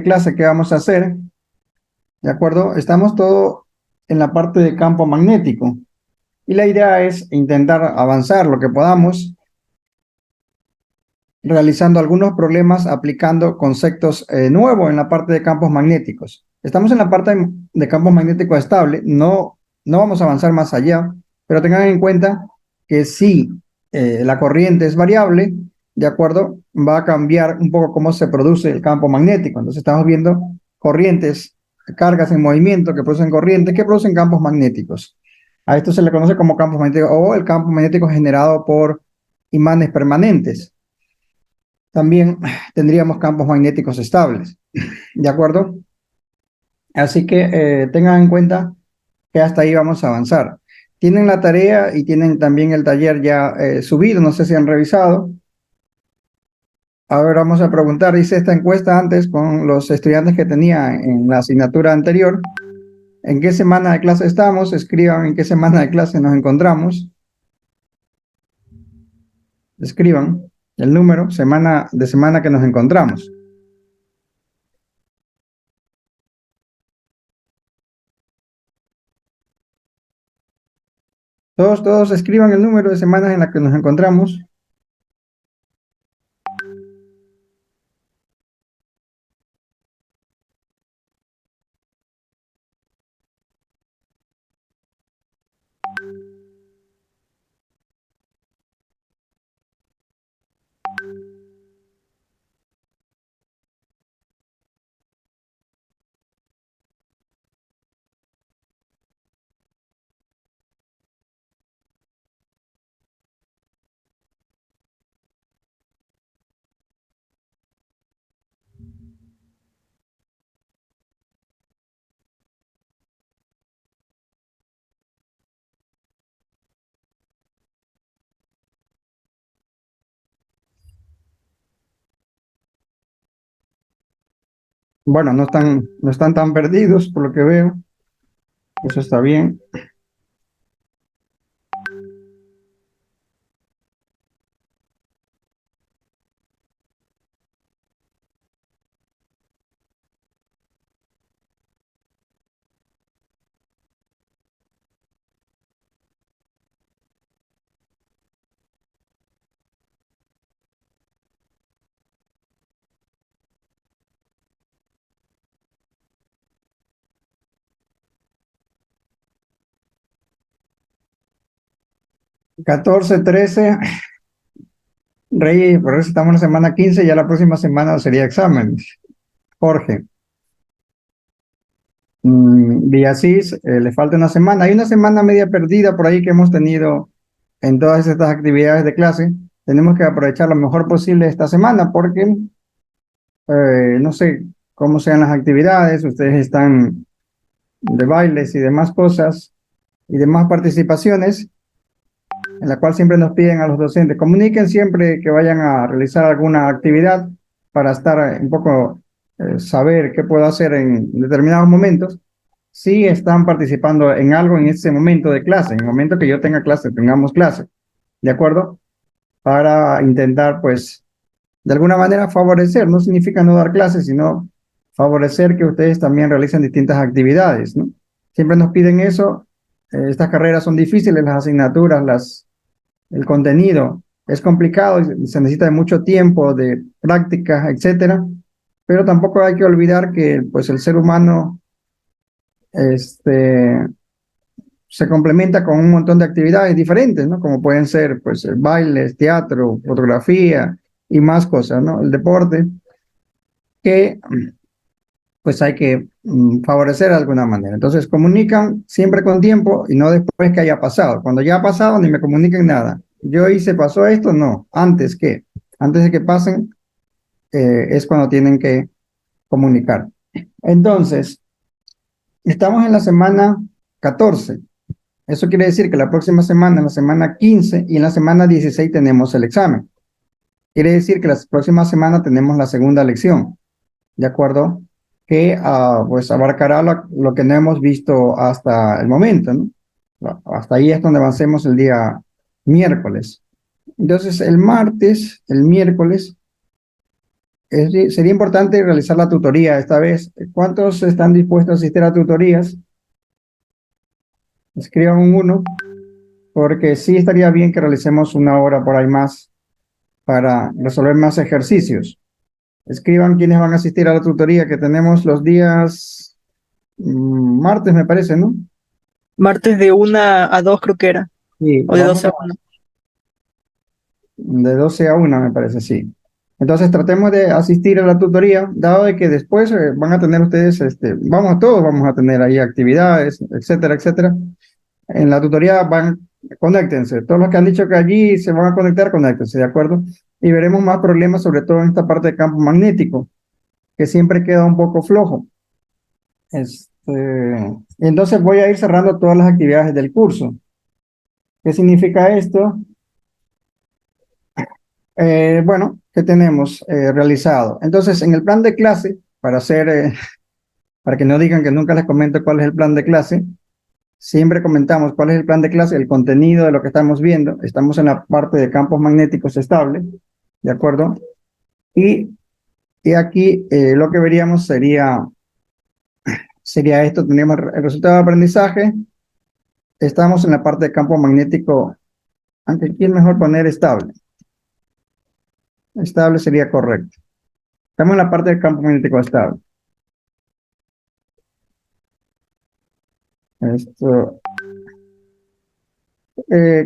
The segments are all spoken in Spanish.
Clase que vamos a hacer, ¿de acuerdo? Estamos todo en la parte de campo magnético y la idea es intentar avanzar lo que podamos realizando algunos problemas aplicando conceptos nuevos en la parte de campos magnéticos. Estamos en la parte de campos magnéticos estable, no vamos a avanzar más allá, pero tengan en cuenta que si la corriente es variable, ¿de acuerdo? Va a cambiar un poco cómo se produce el campo magnético. Entonces estamos viendo corrientes, cargas en movimiento que producen corrientes que producen campos magnéticos. A esto se le conoce como campos magnéticos o el campo magnético generado por imanes permanentes. También tendríamos campos magnéticos estables, ¿de acuerdo? Así que tengan en cuenta que hasta ahí vamos a avanzar. Tienen la tarea y tienen también el taller ya subido, no sé si han revisado. Ahora vamos a preguntar, hice esta encuesta antes con los estudiantes que tenía en la asignatura anterior. ¿En qué semana de clase estamos? Escriban en qué semana de clase nos encontramos. Escriban el número, semana que nos encontramos. Todos escriban el número de semanas en la que nos encontramos. Bueno, no están tan perdidos por lo que veo. Eso está bien. 14, 13, Rey, por eso estamos en la semana 15, ya la próxima semana sería examen. Jorge, Villasís, le falta una semana. Hay una semana media perdida por ahí que hemos tenido en todas estas actividades de clase. Tenemos que aprovechar lo mejor posible esta semana porque no sé cómo sean las actividades, ustedes están de bailes y demás cosas y demás participaciones en la cual siempre nos piden a los docentes, comuniquen siempre que vayan a realizar alguna actividad para estar un poco, saber qué puedo hacer en determinados momentos. Si están participando en algo en ese momento de clase, en el momento que yo tenga clase, tengamos clase, ¿de acuerdo? Para intentar, pues, de alguna manera favorecer, no significa no dar clases, sino favorecer que ustedes también realicen distintas actividades, ¿no? Siempre nos piden eso. Estas carreras son difíciles, las asignaturas, el contenido es complicado y se necesita de mucho tiempo, de prácticas, etcétera, pero tampoco hay que olvidar que pues el ser humano este, se complementa con un montón de actividades diferentes, ¿no? Como pueden ser pues bailes, teatro, fotografía y más cosas, ¿no? El deporte, que pues hay que favorecer de alguna manera. Entonces comunican siempre con tiempo y no después que haya pasado. Cuando ya ha pasado, ni me comuniquen nada. Yo hice, pasó esto, no. Antes de que pasen, es cuando tienen que comunicar. Entonces, estamos en la semana 14. Eso quiere decir que la próxima semana, en la semana 15 y en la semana 16 tenemos el examen. Quiere decir que la próxima semana tenemos la segunda lección. ¿De acuerdo? Que pues abarcará lo que no hemos visto hasta el momento, ¿no? Hasta ahí es donde avancemos el día miércoles. Entonces, el martes, el miércoles, sería importante realizar la tutoría esta vez. ¿Cuántos están dispuestos a asistir a tutorías? Escriban un uno, porque sí estaría bien que realicemos una hora por ahí más para resolver más ejercicios. Escriban quiénes van a asistir a la tutoría que tenemos los días martes, me parece, ¿no? Martes de 1 a 2 creo que era, Sí, o de vamos 12 a 1. de 12 a 1, me parece, sí. Entonces tratemos de asistir a la tutoría, dado de que después van a tener ustedes, todos vamos a tener ahí actividades, etcétera, etcétera. En la tutoría conéctense. Todos los que han dicho que allí se van a conectar, conéctense, ¿de acuerdo? Y veremos más problemas, sobre todo en esta parte de campo magnético, que siempre queda un poco flojo. Entonces voy a ir cerrando todas las actividades del curso. ¿Qué significa esto? Bueno, ¿qué tenemos realizado? Entonces, en el plan de clase, para que no digan que nunca les comento cuál es el plan de clase, siempre comentamos cuál es el plan de clase, el contenido de lo que estamos viendo. Estamos en la parte de campos magnéticos estables, ¿de acuerdo? Y, y aquí lo que veríamos sería esto, teníamos el resultado de aprendizaje, estamos en la parte de campo magnético, aunque aquí es mejor poner estable. Estable sería correcto. Estamos en la parte del campo magnético estable. Esto,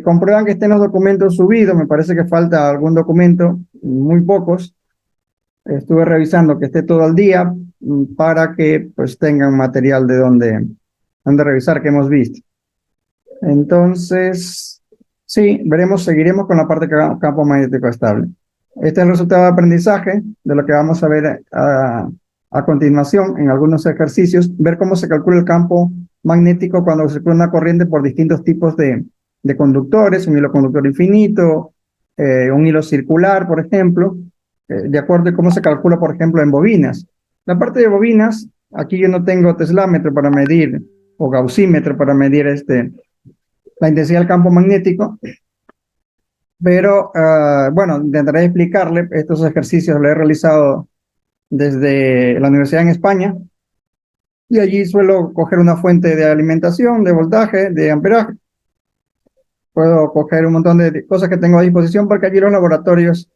comprueban que estén los documentos subidos, me parece que falta algún documento, muy pocos. Estuve revisando que esté todo al día para que pues tengan material de donde revisar que hemos visto. Entonces, sí, seguiremos con la parte de campo magnético estable. Este es el resultado de aprendizaje de lo que vamos a ver a continuación en algunos ejercicios, ver cómo se calcula el campo magnético cuando se circula una corriente por distintos tipos de conductores, un hilo conductor infinito, un hilo circular, por ejemplo, de acuerdo a cómo se calcula, por ejemplo, en bobinas. La parte de bobinas, aquí yo no tengo teslámetro para medir o gaussímetro para medir la intensidad del campo magnético, pero bueno, intentaré explicarle. Estos ejercicios los he realizado desde la universidad en España y allí suelo coger una fuente de alimentación, de voltaje, de amperaje. Puedo coger un montón de cosas que tengo a disposición porque allí los laboratorios,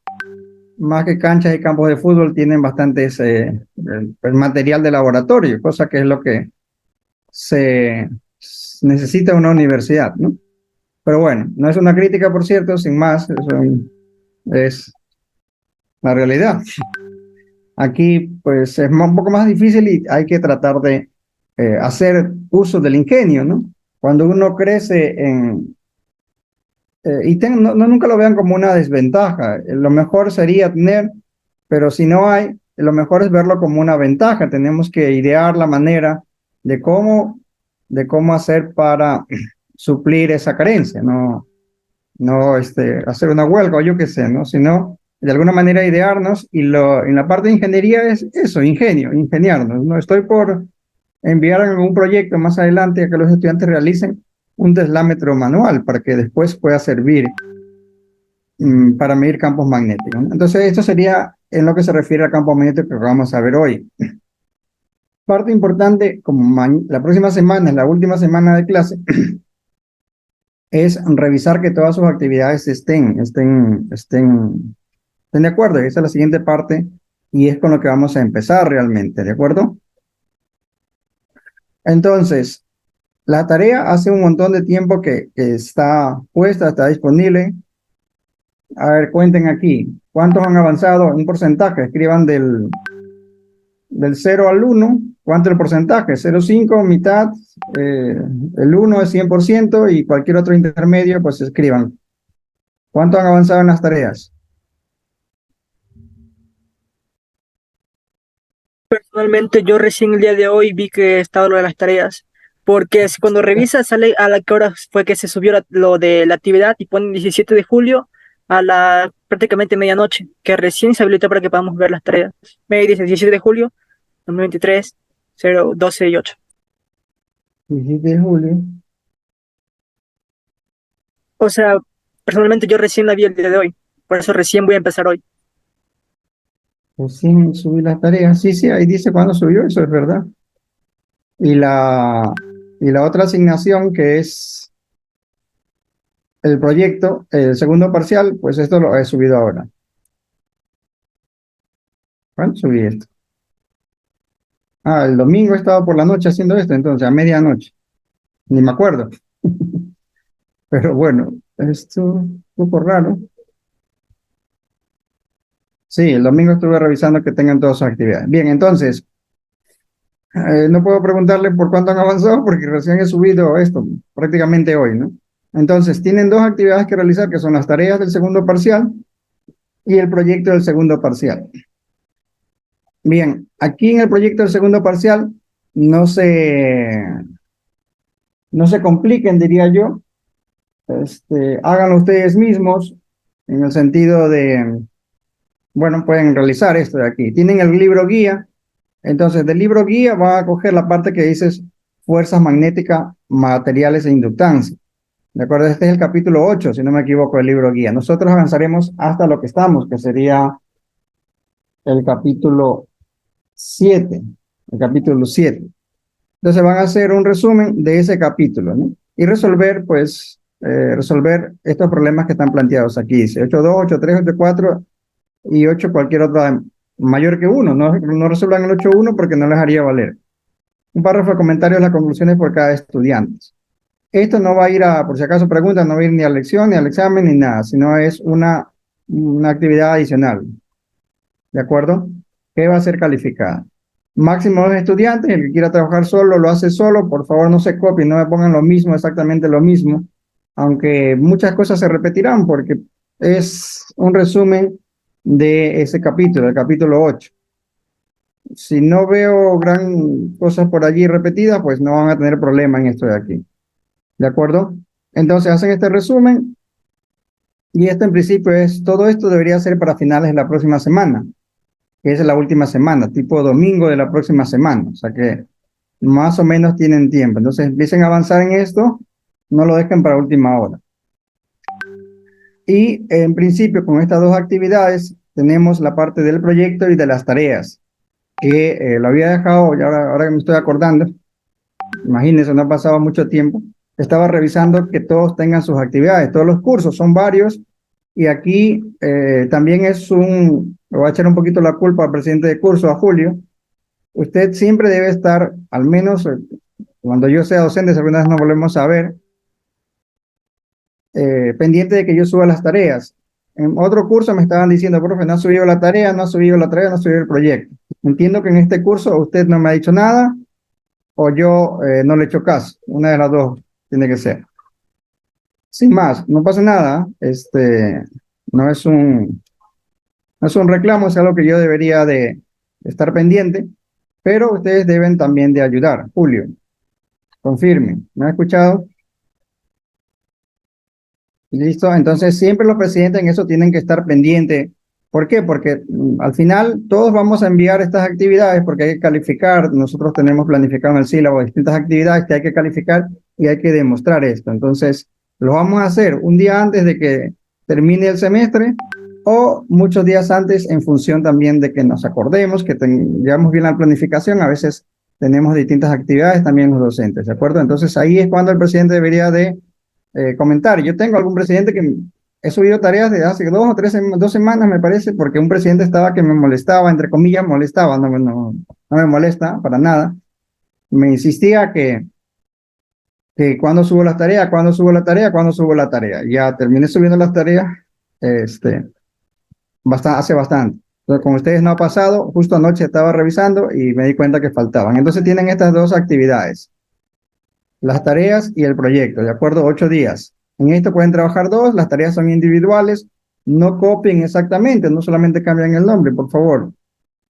más que canchas y campos de fútbol, tienen bastantes el material de laboratorio, cosa que es lo que se necesita en una universidad, ¿no? Pero bueno, no es una crítica, por cierto, sin más, es la realidad. Aquí, pues, es un poco más difícil y hay que tratar de hacer uso del ingenio, ¿no? Cuando uno crece nunca lo vean como una desventaja. Lo mejor sería tener, pero si no hay, lo mejor es verlo como una ventaja. Tenemos que idear la manera de cómo hacer para suplir esa carencia, no hacer una huelga o yo qué sé, ¿no? Sino de alguna manera idearnos en la parte de ingeniería es eso, ingeniarnos, ¿no? Estoy por enviar algún proyecto más adelante a que los estudiantes realicen un teslámetro manual para que después pueda servir para medir campos magnéticos, ¿no? Entonces, esto sería en lo que se refiere al campo magnético que vamos a ver hoy. Parte importante, como la próxima semana es la última semana de clase, es revisar que todas sus actividades estén de acuerdo. Esa es la siguiente parte y es con lo que vamos a empezar realmente, ¿de acuerdo? Entonces, la tarea hace un montón de tiempo que está puesta, está disponible. A ver, cuenten aquí. ¿Cuántos han avanzado? Un porcentaje. Escriban del 0 al 1. ¿Cuánto es el porcentaje? 0,5, mitad. El 1 es 100% y cualquier otro intermedio, pues escriban. ¿Cuánto han avanzado en las tareas? Personalmente, yo recién el día de hoy vi que estaba lo de las tareas, porque cuando revisas sale a la que hora fue que se subió lo de la actividad y ponen 17 de julio a la prácticamente medianoche, que recién se habilitó para que podamos ver las tareas. Me dice 17 de julio, 2023, 0, 12 y 8. 17 de julio. O sea, personalmente yo recién la vi el día de hoy, por eso recién voy a empezar hoy. Recién subí las tareas. Sí, sí, ahí dice cuándo subió, eso es verdad. Y la otra asignación que es el proyecto, el segundo parcial, pues esto lo he subido ahora. ¿Cuándo subí esto? Ah, el domingo he estado por la noche haciendo esto, entonces a medianoche. Ni me acuerdo. Pero bueno, esto un poco raro. Sí, el domingo estuve revisando que tengan todas sus actividades. Bien, entonces, no puedo preguntarle por cuánto han avanzado porque recién he subido esto, prácticamente hoy, ¿no? Entonces, tienen dos actividades que realizar, que son las tareas del segundo parcial y el proyecto del segundo parcial. Bien, aquí en el proyecto del segundo parcial no se, no se compliquen, diría yo. Háganlo ustedes mismos en el sentido de, bueno, pueden realizar esto de aquí. Tienen el libro guía. Entonces, del libro guía va a coger la parte que dice fuerzas magnéticas, materiales e inductancia. ¿De acuerdo? Este es el capítulo 8 si no me equivoco, del libro guía. Nosotros avanzaremos hasta lo que estamos, que sería el capítulo 7. El capítulo 7. Entonces van a hacer un resumen de ese capítulo, ¿no? Y resolver, pues, resolver estos problemas que están planteados aquí. Dice 8.2, 8.3, 8.4 y 8 cualquier otra mayor que uno. No, no resuelvan el 8.1 porque no les haría valer. Un párrafo de comentarios, las conclusiones por cada estudiante. Esto no va a ir a, por si acaso preguntan, no va a ir ni a la lección, ni al examen, ni nada, sino es una actividad adicional, ¿de acuerdo? Que va a ser calificada. Máximo dos estudiantes, el que quiera trabajar solo, lo hace solo, por favor no se copien, no me pongan lo mismo, exactamente lo mismo, aunque muchas cosas se repetirán porque es un resumen de ese capítulo, el capítulo 8. Si no veo gran cosas por allí repetidas, pues no van a tener problema en esto de aquí. ¿De acuerdo? Entonces hacen este resumen y esto en principio es, todo esto debería ser para finales de la próxima semana, que es la última semana, tipo domingo de la próxima semana. O sea que más o menos tienen tiempo. Entonces empiecen a avanzar en esto, no lo dejen para última hora. Y en principio con estas dos actividades tenemos la parte del proyecto y de las tareas, que lo había dejado y ahora que me estoy acordando. Imagínense, no ha pasado mucho tiempo. Estaba revisando que todos tengan sus actividades, todos los cursos, son varios. Y aquí también le voy a echar un poquito la culpa al presidente de curso, a Julio. Usted siempre debe estar, al menos cuando yo sea docente, si alguna vez nos volvemos a ver, pendiente de que yo suba las tareas. En otro curso me estaban diciendo, profe, no ha subido la tarea, no ha subido la tarea, no ha subido el proyecto. Entiendo que en este curso usted no me ha dicho nada o yo no le he hecho caso. Una de las dos tiene que ser. Sin más, no pasa nada. No es no es un reclamo, es algo que yo debería de estar pendiente, pero ustedes deben también de ayudar. Julio, confirme. ¿Me ha escuchado? Listo. Entonces, siempre los presidentes en eso tienen que estar pendientes. ¿Por qué? Porque al final todos vamos a enviar estas actividades porque hay que calificar. Nosotros tenemos planificado en el sílabo distintas actividades que hay que calificar y hay que demostrar esto. Entonces, lo vamos a hacer un día antes de que termine el semestre o muchos días antes en función también de que nos acordemos, que llevamos bien la planificación. A veces tenemos distintas actividades también los docentes, ¿de acuerdo? Entonces, ahí es cuando el presidente debería de comentar. Yo tengo algún presidente que he subido tareas de hace 2 semanas, me parece, porque un presidente estaba que me molestaba, entre comillas, molestaba, no me molesta para nada. Me insistía que cuando subo las tareas, cuando subo la tarea, cuando subo la tarea. Ya terminé subiendo las tareas este, hace bastante. Entonces, con ustedes no ha pasado, justo anoche estaba revisando y me di cuenta que faltaban. Entonces tienen estas dos actividades, las tareas y el proyecto, ¿de acuerdo? 8 días. En esto pueden trabajar dos, las tareas son individuales, no copien exactamente, no solamente cambian el nombre, por favor.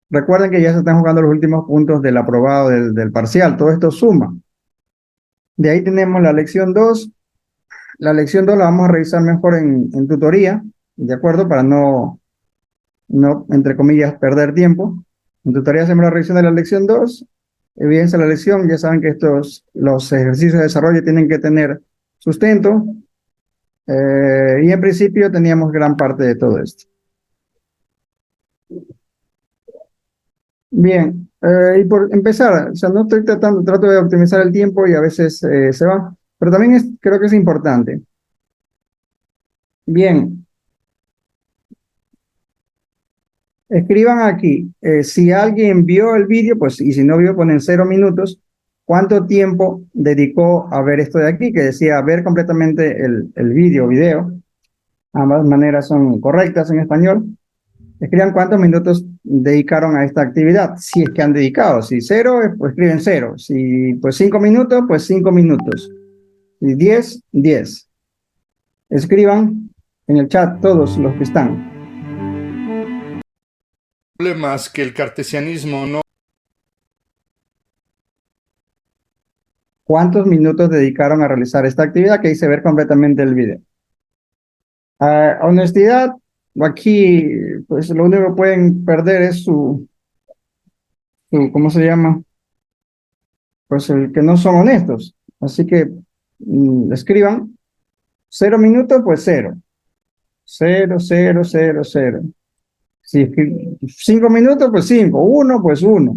Recuerden que ya se están jugando los últimos puntos del aprobado del parcial, todo esto suma. De ahí tenemos la lección 2. La lección 2 la vamos a revisar mejor en tutoría, ¿de acuerdo? Para no, entre comillas, perder tiempo. En tutoría hacemos la revisión de la lección 2. Evidencia la lección, ya saben que los ejercicios de desarrollo tienen que tener sustento, y en principio teníamos gran parte de todo esto. Bien, y por empezar, o sea, no estoy tratando, trato de optimizar el tiempo y a veces se va, pero también creo que es importante. Bien, escriban aquí, si alguien vio el vídeo, pues, y si no vio, ponen 0 minutos. ¿Cuánto tiempo dedicó a ver esto de aquí? Que decía ver completamente el video. Ambas maneras son correctas en español. Escriban cuántos minutos dedicaron a esta actividad, si es que han dedicado. Si cero, pues escriben cero. Si pues 5 minutos, pues 5 minutos. Y 10, 10. Escriban en el chat todos los que están. Problemas que el cartesianismo no. ¿Cuántos minutos dedicaron a realizar esta actividad? Que hice ver completamente el video. Honestidad, aquí, pues lo único que pueden perder es ¿cómo se llama? Pues el que no son honestos. Así que escriban 0 minutos, pues cero. Cero, cero, cero, cero. Si 5 minutos, pues cinco. Uno, pues uno.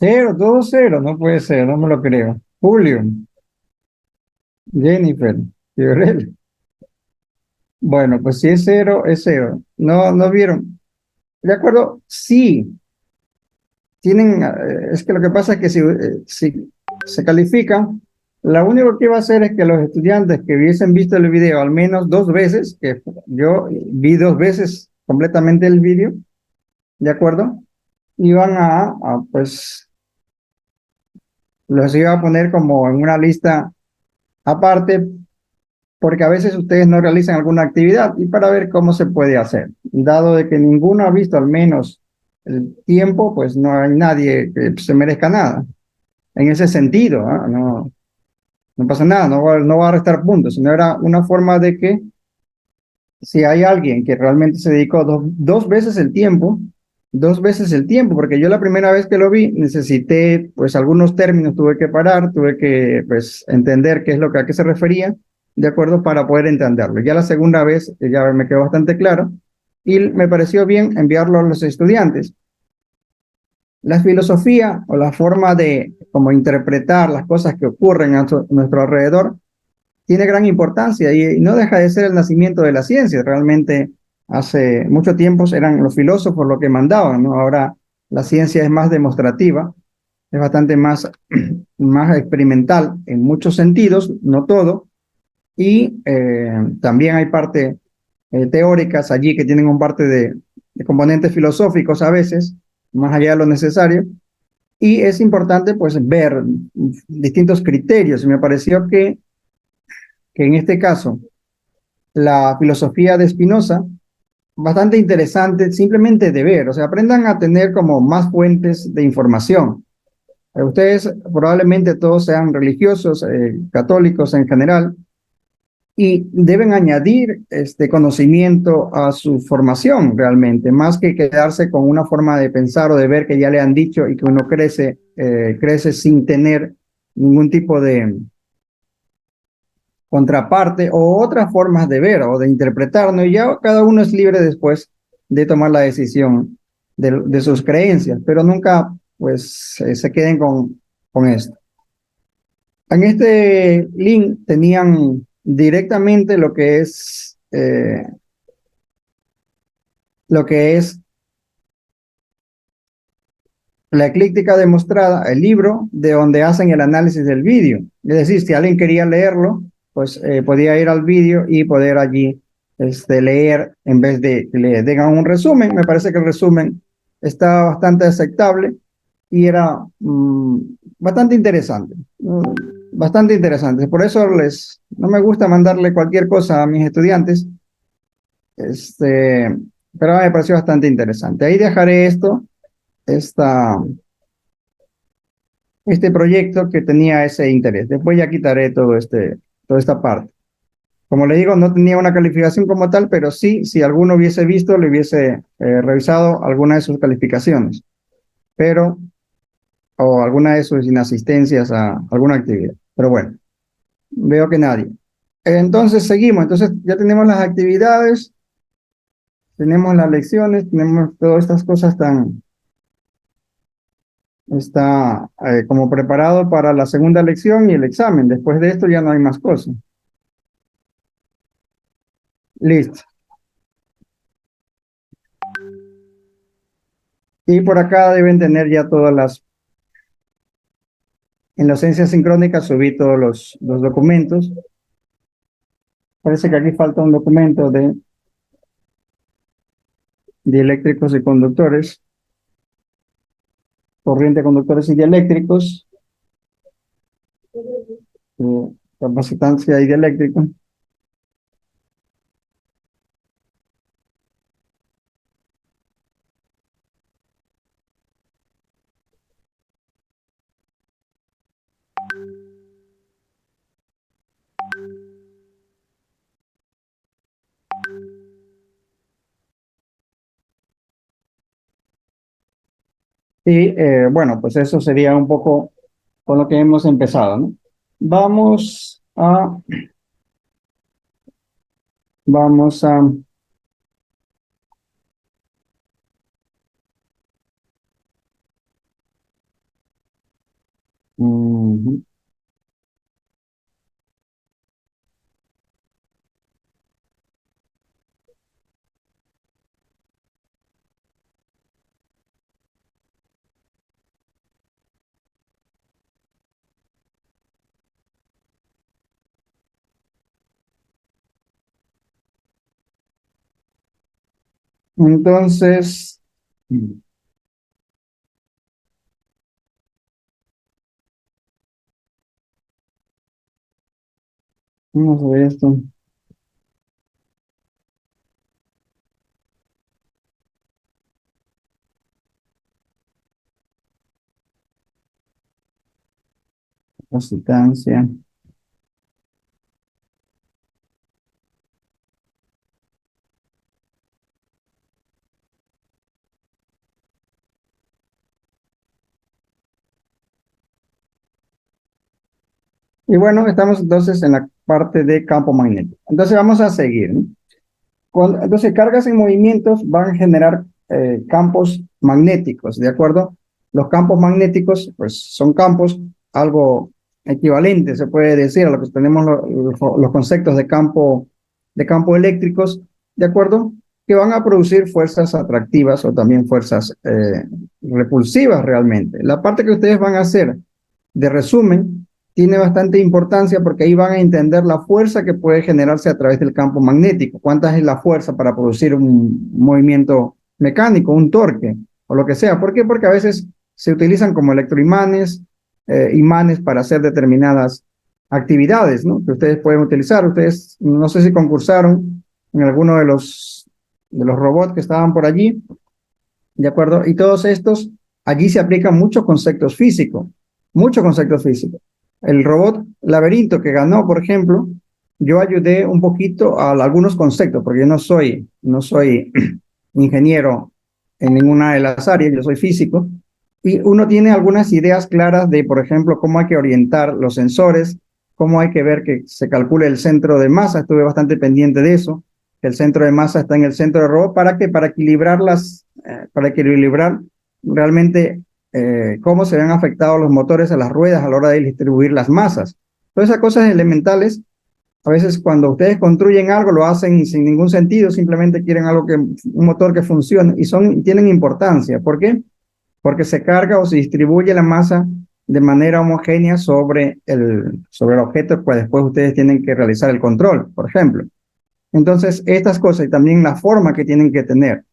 Cero, todo cero. No puede ser, no me lo creo. Julio, Jennifer, Fiorel. Bueno, pues si es cero, es cero. No, no vieron. De acuerdo, sí. Tienen, es que lo que pasa es que si se califican, lo único que iba a hacer es que los estudiantes que hubiesen visto el video al menos 2 veces, que yo vi 2 veces completamente el video, ¿de acuerdo? Iban pues, los iba a poner como en una lista aparte, porque a veces ustedes no realizan alguna actividad y para ver cómo se puede hacer. Dado de que ninguno ha visto al menos el tiempo, pues no hay nadie que se merezca nada. En ese sentido, ¿ah? No, no pasa nada, no va a restar puntos, sino era una forma de que si hay alguien que realmente se dedicó dos veces el tiempo, 2 veces el tiempo, porque yo la primera vez que lo vi necesité, pues algunos términos tuve que parar, tuve que, pues, entender qué es lo que a qué se refería, de acuerdo, para poder entenderlo. Ya la segunda vez ya me quedó bastante claro y me pareció bien enviarlo a los estudiantes. La filosofía o la forma de cómo interpretar las cosas que ocurren a nuestro alrededor tiene gran importancia y no deja de ser el nacimiento de la ciencia. Realmente hace mucho tiempo eran los filósofos los que mandaban, ¿no? Ahora la ciencia es más demostrativa, es bastante más, más experimental en muchos sentidos, no todo, y también hay parte teóricas allí que tienen un parte de componentes filosóficos a veces, más allá de lo necesario, y es importante pues ver distintos criterios. Y me pareció que en este caso la filosofía de Spinoza, bastante interesante simplemente de ver, o sea, aprendan a tener como más fuentes de información. Ustedes probablemente todos sean religiosos, católicos en general, y deben añadir este conocimiento a su formación realmente, más que quedarse con una forma de pensar o de ver que ya le han dicho y que uno crece sin tener ningún tipo de contraparte o otras formas de ver o de interpretar, ¿no? Y ya cada uno es libre después de tomar la decisión de sus creencias, pero nunca pues se queden con esto. En este link tenían directamente lo que es la eclíptica demostrada, el libro de donde hacen el análisis del vídeo. Es decir, si alguien quería leerlo, pues podía ir al vídeo y poder allí leer en vez de que le den un resumen. Me parece que el resumen está bastante aceptable y era bastante interesante. Bastante interesante. Por eso no me gusta mandarle cualquier cosa a mis estudiantes, este, pero me pareció bastante interesante. Ahí dejaré esta, este proyecto que tenía ese interés. Después ya quitaré toda esta parte. Como le digo, no tenía una calificación como tal, pero sí, si alguno hubiese visto, le hubiese revisado alguna de sus calificaciones, pero, o alguna de sus inasistencias a alguna actividad. Pero bueno, veo que nadie. Entonces seguimos, entonces ya tenemos las actividades, tenemos las lecciones, tenemos todas estas cosas está como preparado para la segunda lección y el examen. Después de esto ya no hay más cosas. Listo. Y por acá deben tener ya todas las, en la ausencia sincrónica subí todos los documentos. Parece que aquí falta un documento de dieléctricos y conductores, corriente, conductores y dieléctricos, capacitancia y dieléctrica. Y bueno, pues eso sería un poco con lo que hemos empezado, ¿no? Vamos a, vamos a, ujú. Entonces, vamos a ver esto. Capacitancia. Y bueno, estamos entonces en la parte de campo magnético. Entonces vamos a seguir, ¿no? Entonces, cargas en movimientos van a generar campos magnéticos, ¿de acuerdo? Los campos magnéticos, pues son campos algo equivalentes, se puede decir, a lo que tenemos los conceptos de campo eléctricos, ¿de acuerdo? Que van a producir fuerzas atractivas o también fuerzas repulsivas realmente. La parte que ustedes van a hacer de resumen tiene bastante importancia porque ahí van a entender la fuerza que puede generarse a través del campo magnético. ¿Cuánta es la fuerza para producir un movimiento mecánico, un torque o lo que sea? ¿Por qué? Porque a veces se utilizan como electroimanes, imanes para hacer determinadas actividades, ¿no? Que ustedes pueden utilizar. Ustedes, no sé si concursaron en alguno de los robots que estaban por allí, ¿de acuerdo? Y todos estos, allí se aplican muchos conceptos físicos. El robot Laberinto que ganó, por ejemplo, yo ayudé un poquito a algunos conceptos, porque yo no soy ingeniero en ninguna de las áreas, yo soy físico, y uno tiene algunas ideas claras de, por ejemplo, cómo hay que orientar los sensores, cómo hay que ver que se calcule el centro de masa, estuve bastante pendiente de eso, que el centro de masa está en el centro del robot, ¿para qué? Para equilibrar realmente cómo se ven afectados los motores a las ruedas a la hora de distribuir las masas. Todas esas cosas elementales, a veces cuando ustedes construyen algo lo hacen sin ningún sentido, simplemente quieren un motor que funcione y tienen importancia. ¿Por qué? Porque se carga o se distribuye la masa de manera homogénea sobre el objeto que después ustedes tienen que realizar el control, por ejemplo. Entonces, estas cosas y también la forma que tienen que tener.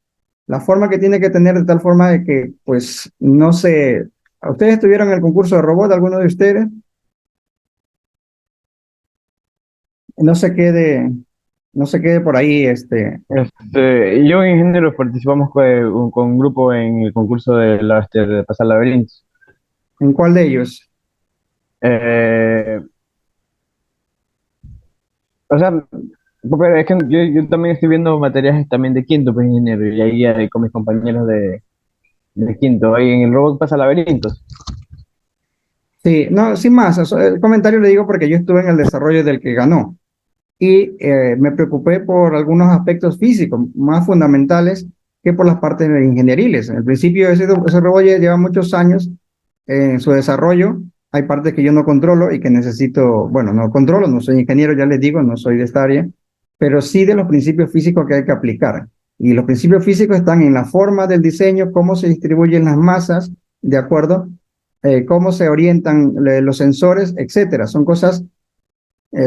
La forma que tiene que tener de tal forma de que, pues, no sé, ¿ustedes estuvieron en el concurso de robot, alguno de ustedes? No se quede, no se quede por ahí, Yo en ingeniero participamos con un grupo en el concurso de pasar laberintos. ¿en cuál de ellos? Eh, O sea, pero es que yo también estoy viendo materias también de quinto, pues ingeniero, y ahí con mis compañeros de quinto, ahí en el robot pasa laberintos. Sí, no, sin más, el comentario le digo porque yo estuve en el desarrollo del que ganó y me preocupé por algunos aspectos físicos más fundamentales que por las partes ingenieriles. En el principio ese robot ya lleva muchos años en su desarrollo. Hay partes que yo no controlo y que necesito, bueno, no controlo, no soy ingeniero, ya les digo, no soy de esta área, pero sí de los principios físicos que hay que aplicar. Y los principios físicos están en la forma del diseño, cómo se distribuyen las masas, ¿de acuerdo? Cómo se orientan los sensores, etcétera. Son cosas,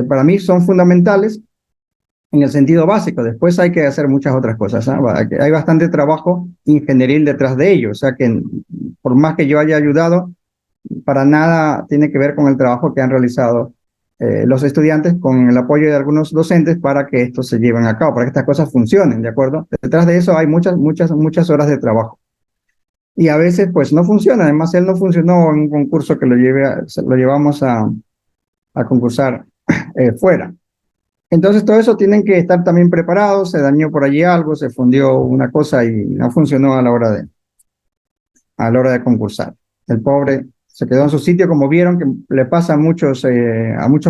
para mí, son fundamentales en el sentido básico. Después hay que hacer muchas otras cosas, ¿eh? Hay bastante trabajo ingenieril detrás de ello. O sea que por más que yo haya ayudado, para nada tiene que ver con el trabajo que han realizado los estudiantes con el apoyo de algunos docentes para que esto se lleven a cabo, para que estas cosas funcionen, ¿de acuerdo? Detrás de eso hay muchas horas de trabajo. Y a veces pues no funciona. Además, él no funcionó en un concurso que lo llevamos a concursar fuera. Entonces, todo eso tienen que estar también preparados. Se dañó por allí algo, se fundió una cosa y no funcionó a la hora de concursar. El pobre se quedó en su sitio, como vieron, que le pasa a muchos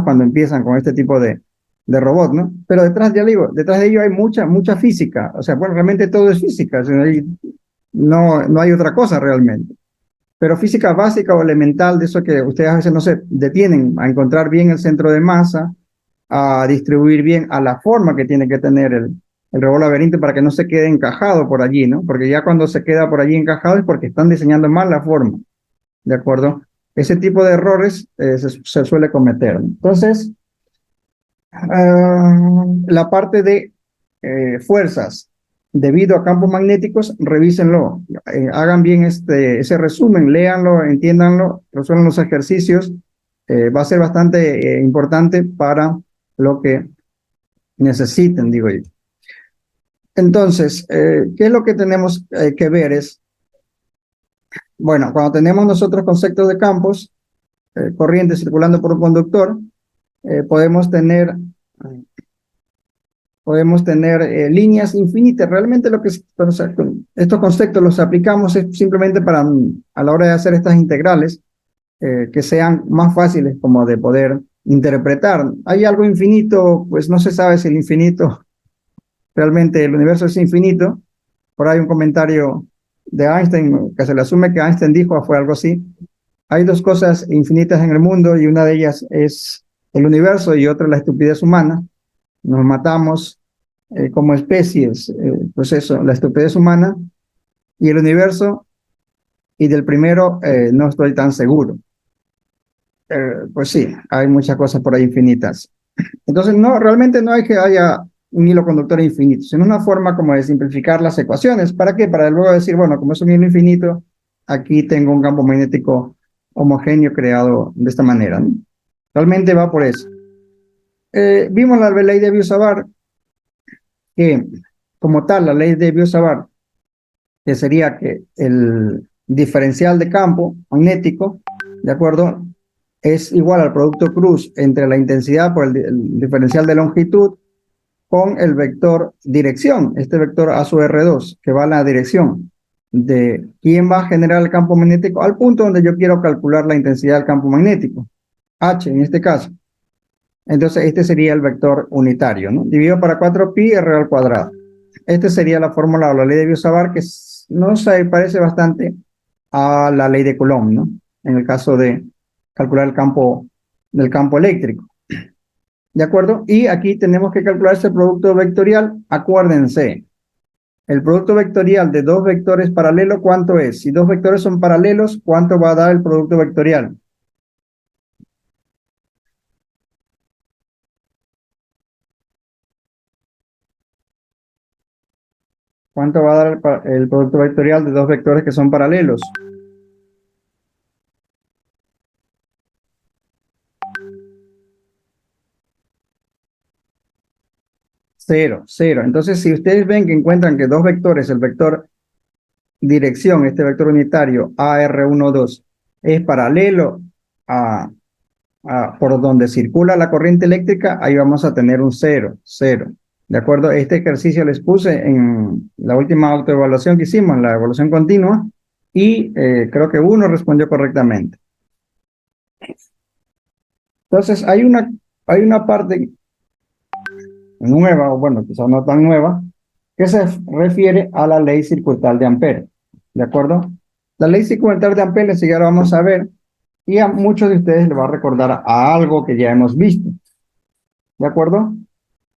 cuando empiezan con este tipo de robot, ¿no? Pero detrás, ya le digo, detrás de ello hay mucha física. O sea, bueno, realmente todo es física. O sea, no hay otra cosa realmente. Pero física básica o elemental, de eso que ustedes a veces no se detienen a encontrar bien el centro de masa, a distribuir bien a la forma que tiene que tener el robot laberinto para que no se quede encajado por allí, ¿no? Porque ya cuando se queda por allí encajado es porque están diseñando mal la forma, ¿de acuerdo? Ese tipo de errores se suele cometer, ¿no? Entonces, la parte de fuerzas debido a campos magnéticos, revísenlo, hagan bien ese resumen, léanlo, entiéndanlo, resuelvan los ejercicios, va a ser bastante importante para lo que necesiten, digo yo. Entonces, ¿qué es lo que tenemos que ver? Bueno, cuando tenemos nosotros conceptos de campos, corrientes circulando por un conductor, eh, podemos tener, podemos tener líneas infinitas. Realmente lo que estos conceptos los aplicamos es simplemente para, a la hora de hacer estas integrales, que sean más fáciles como de poder interpretar. Hay algo infinito, pues no se sabe si el infinito, realmente el universo es infinito. Por ahí un comentario de Einstein, que se le asume que Einstein dijo, fue algo así. Hay dos cosas infinitas en el mundo y una de ellas es el universo y otra la estupidez humana. Nos matamos como especies, pues eso, la estupidez humana y el universo, y del primero no estoy tan seguro. Pues sí, hay muchas cosas por ahí infinitas. Entonces, no, realmente no hay que haya un hilo conductor infinito, sino una forma como de simplificar las ecuaciones. ¿Para qué? Para luego decir, bueno, como es un hilo infinito, aquí tengo un campo magnético homogéneo creado de esta manera, ¿no? Realmente va por eso. Vimos la ley de Biot-Savart, que como tal, la ley de Biot-Savart, que sería que el diferencial de campo magnético, ¿de acuerdo? Es igual al producto cruz entre la intensidad por el diferencial de longitud con el vector dirección, este vector A sub R2, que va a la dirección de quién va a generar el campo magnético al punto donde yo quiero calcular la intensidad del campo magnético, H en este caso. Entonces, este sería el vector unitario, ¿no? Dividido para 4pi R al cuadrado. Esta sería la fórmula o la ley de Biot-Savart, que no se parece bastante a la ley de Coulomb, ¿no? En el caso de calcular el campo del campo eléctrico. ¿De acuerdo? Y aquí tenemos que calcular ese producto vectorial. Acuérdense, el producto vectorial de dos vectores paralelos, ¿cuánto es? Si dos vectores son paralelos, ¿cuánto va a dar el producto vectorial? ¿Cuánto va a dar el producto vectorial de dos vectores que son paralelos? Cero, cero. Entonces, si ustedes ven que encuentran que dos vectores, el vector dirección, este vector unitario AR12, es paralelo a por donde circula la corriente eléctrica, ahí vamos a tener un cero, cero. ¿De acuerdo? Este ejercicio les puse en la última autoevaluación que hicimos, la evaluación continua, y creo que uno respondió correctamente. Entonces, hay una parte nueva, o bueno, quizás no tan nueva, que se refiere a la ley circuital de Ampere. ¿De acuerdo? La ley circuital de Ampere, si ya lo vamos a ver, y a muchos de ustedes les va a recordar a algo que ya hemos visto. ¿De acuerdo?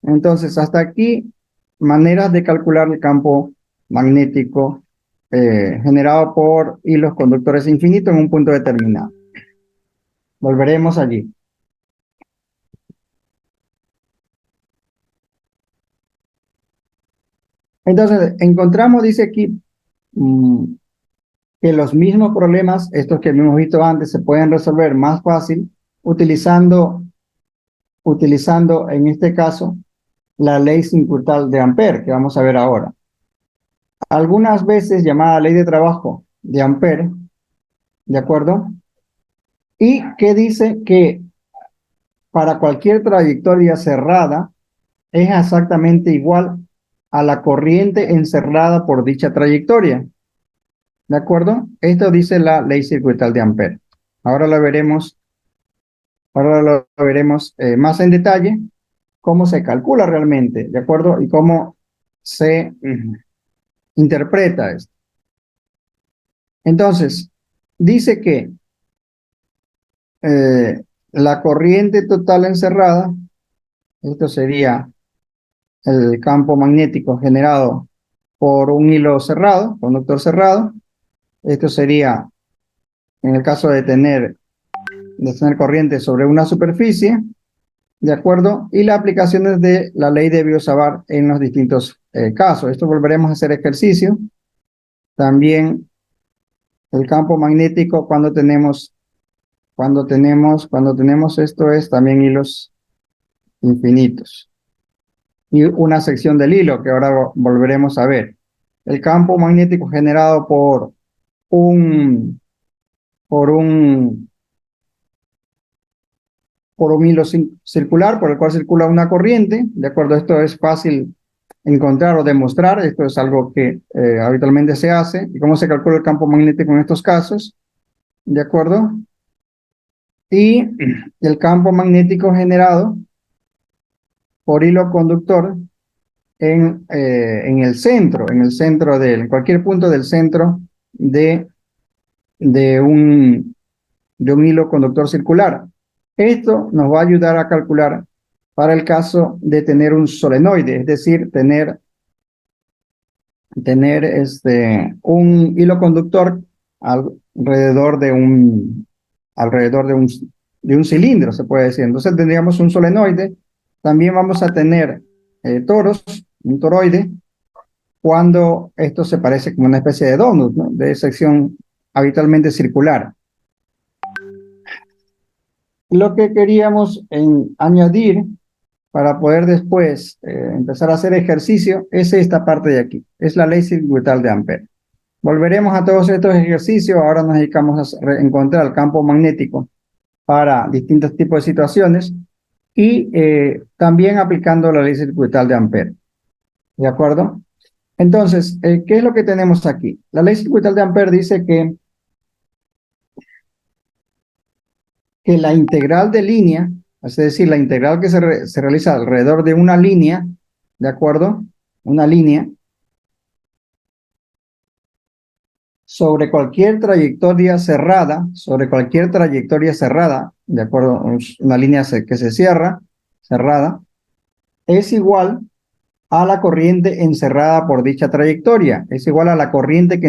Entonces, hasta aquí, maneras de calcular el campo magnético generado por hilos conductores infinitos en un punto determinado. Volveremos allí. Entonces, encontramos, dice aquí, que los mismos problemas, estos que hemos visto antes, se pueden resolver más fácil utilizando en este caso, la ley circuital de Ampere, que vamos a ver ahora. Algunas veces llamada ley de trabajo de Ampere, ¿de acuerdo? Y que dice que para cualquier trayectoria cerrada es exactamente igual a la corriente encerrada por dicha trayectoria. ¿De acuerdo? Esto dice la ley circuital de Ampere. Ahora lo veremos, más en detalle cómo se calcula realmente, ¿de acuerdo? Y cómo se interpreta esto. Entonces, dice que la corriente total encerrada, esto sería el campo magnético generado por un hilo cerrado, conductor cerrado. Esto sería en el caso de tener corriente sobre una superficie, ¿de acuerdo? Y las aplicaciones de la ley de Biot-Savart en los distintos casos. Esto volveremos a hacer ejercicio. También el campo magnético cuando tenemos esto es también hilos infinitos. Y una sección del hilo que ahora volveremos a ver. El campo magnético generado por un hilo circular por el cual circula una corriente, ¿de acuerdo? Esto es fácil encontrar o demostrar, esto es algo que habitualmente se hace. ¿Y cómo se calcula el campo magnético en estos casos? ¿De acuerdo? Y el campo magnético generado por hilo conductor en en cualquier punto del centro de un hilo conductor circular. Esto nos va a ayudar a calcular para el caso de tener un solenoide, es decir, tener un hilo conductor alrededor de un cilindro, se puede decir. Entonces tendríamos un solenoide. También vamos a tener un toroide, cuando esto se parece como una especie de donut, ¿no? De sección habitualmente circular. Lo que queríamos añadir para poder después empezar a hacer ejercicio es esta parte de aquí, es la ley circuital de Ampere. Volveremos a todos estos ejercicios, ahora nos dedicamos a encontrar el campo magnético para distintos tipos de situaciones y también aplicando la ley circuital de Ampere. ¿De acuerdo? Entonces, ¿qué es lo que tenemos aquí? La ley circuital de Ampere dice que la integral de línea, es decir, la integral que se realiza alrededor de una línea, ¿de acuerdo? Una línea sobre cualquier trayectoria cerrada, ¿de acuerdo? Una línea que se cierra, cerrada, es igual a la corriente encerrada por dicha trayectoria, es igual a la corriente que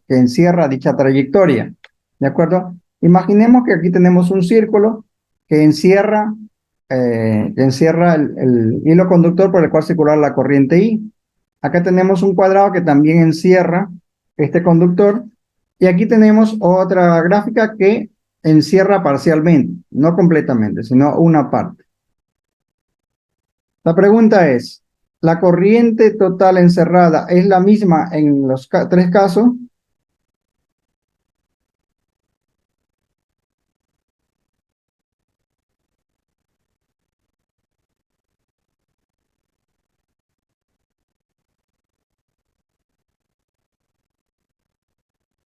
encierra dicha trayectoria, ¿de acuerdo? Imaginemos que aquí tenemos un círculo que encierra el hilo conductor por el cual circula la corriente I. Acá tenemos un cuadrado que también encierra este conductor, y aquí tenemos otra gráfica que encierra parcialmente, no completamente, sino una parte. La pregunta es, ¿la corriente total encerrada es la misma en los tres casos?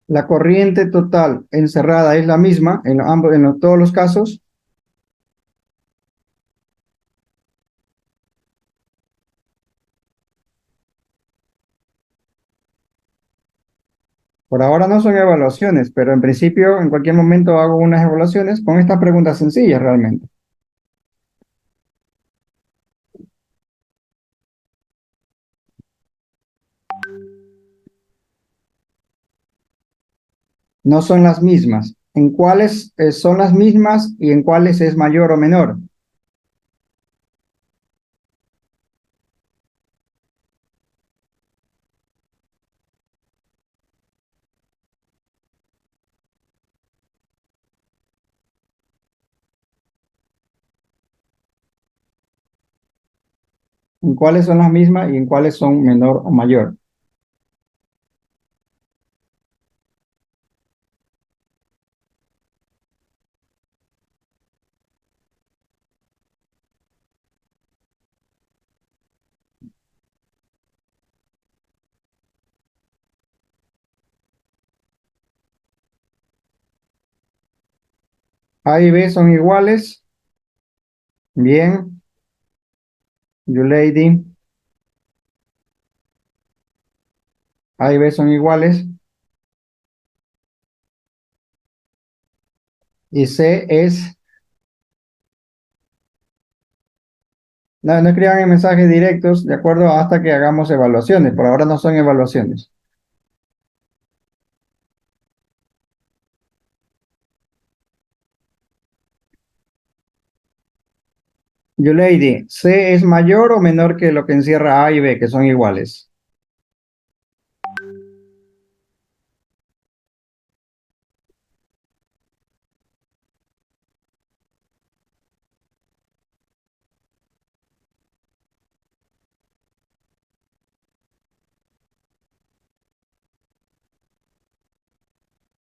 La corriente total encerrada es la misma en ambos, todos los casos. Por ahora no son evaluaciones, pero en principio en cualquier momento hago unas evaluaciones con estas preguntas sencillas realmente. No son las mismas. ¿En cuáles son las mismas y en cuáles es mayor o menor? ¿En cuáles son las mismas y en cuáles son menor o mayor? A y B son iguales. Bien. You lady. A y B son iguales. Y C es... No, no escriban en mensajes directos, de acuerdo, hasta que hagamos evaluaciones. Por ahora no son evaluaciones. You lady, ¿C es mayor o menor que lo que encierra A y B, que son iguales?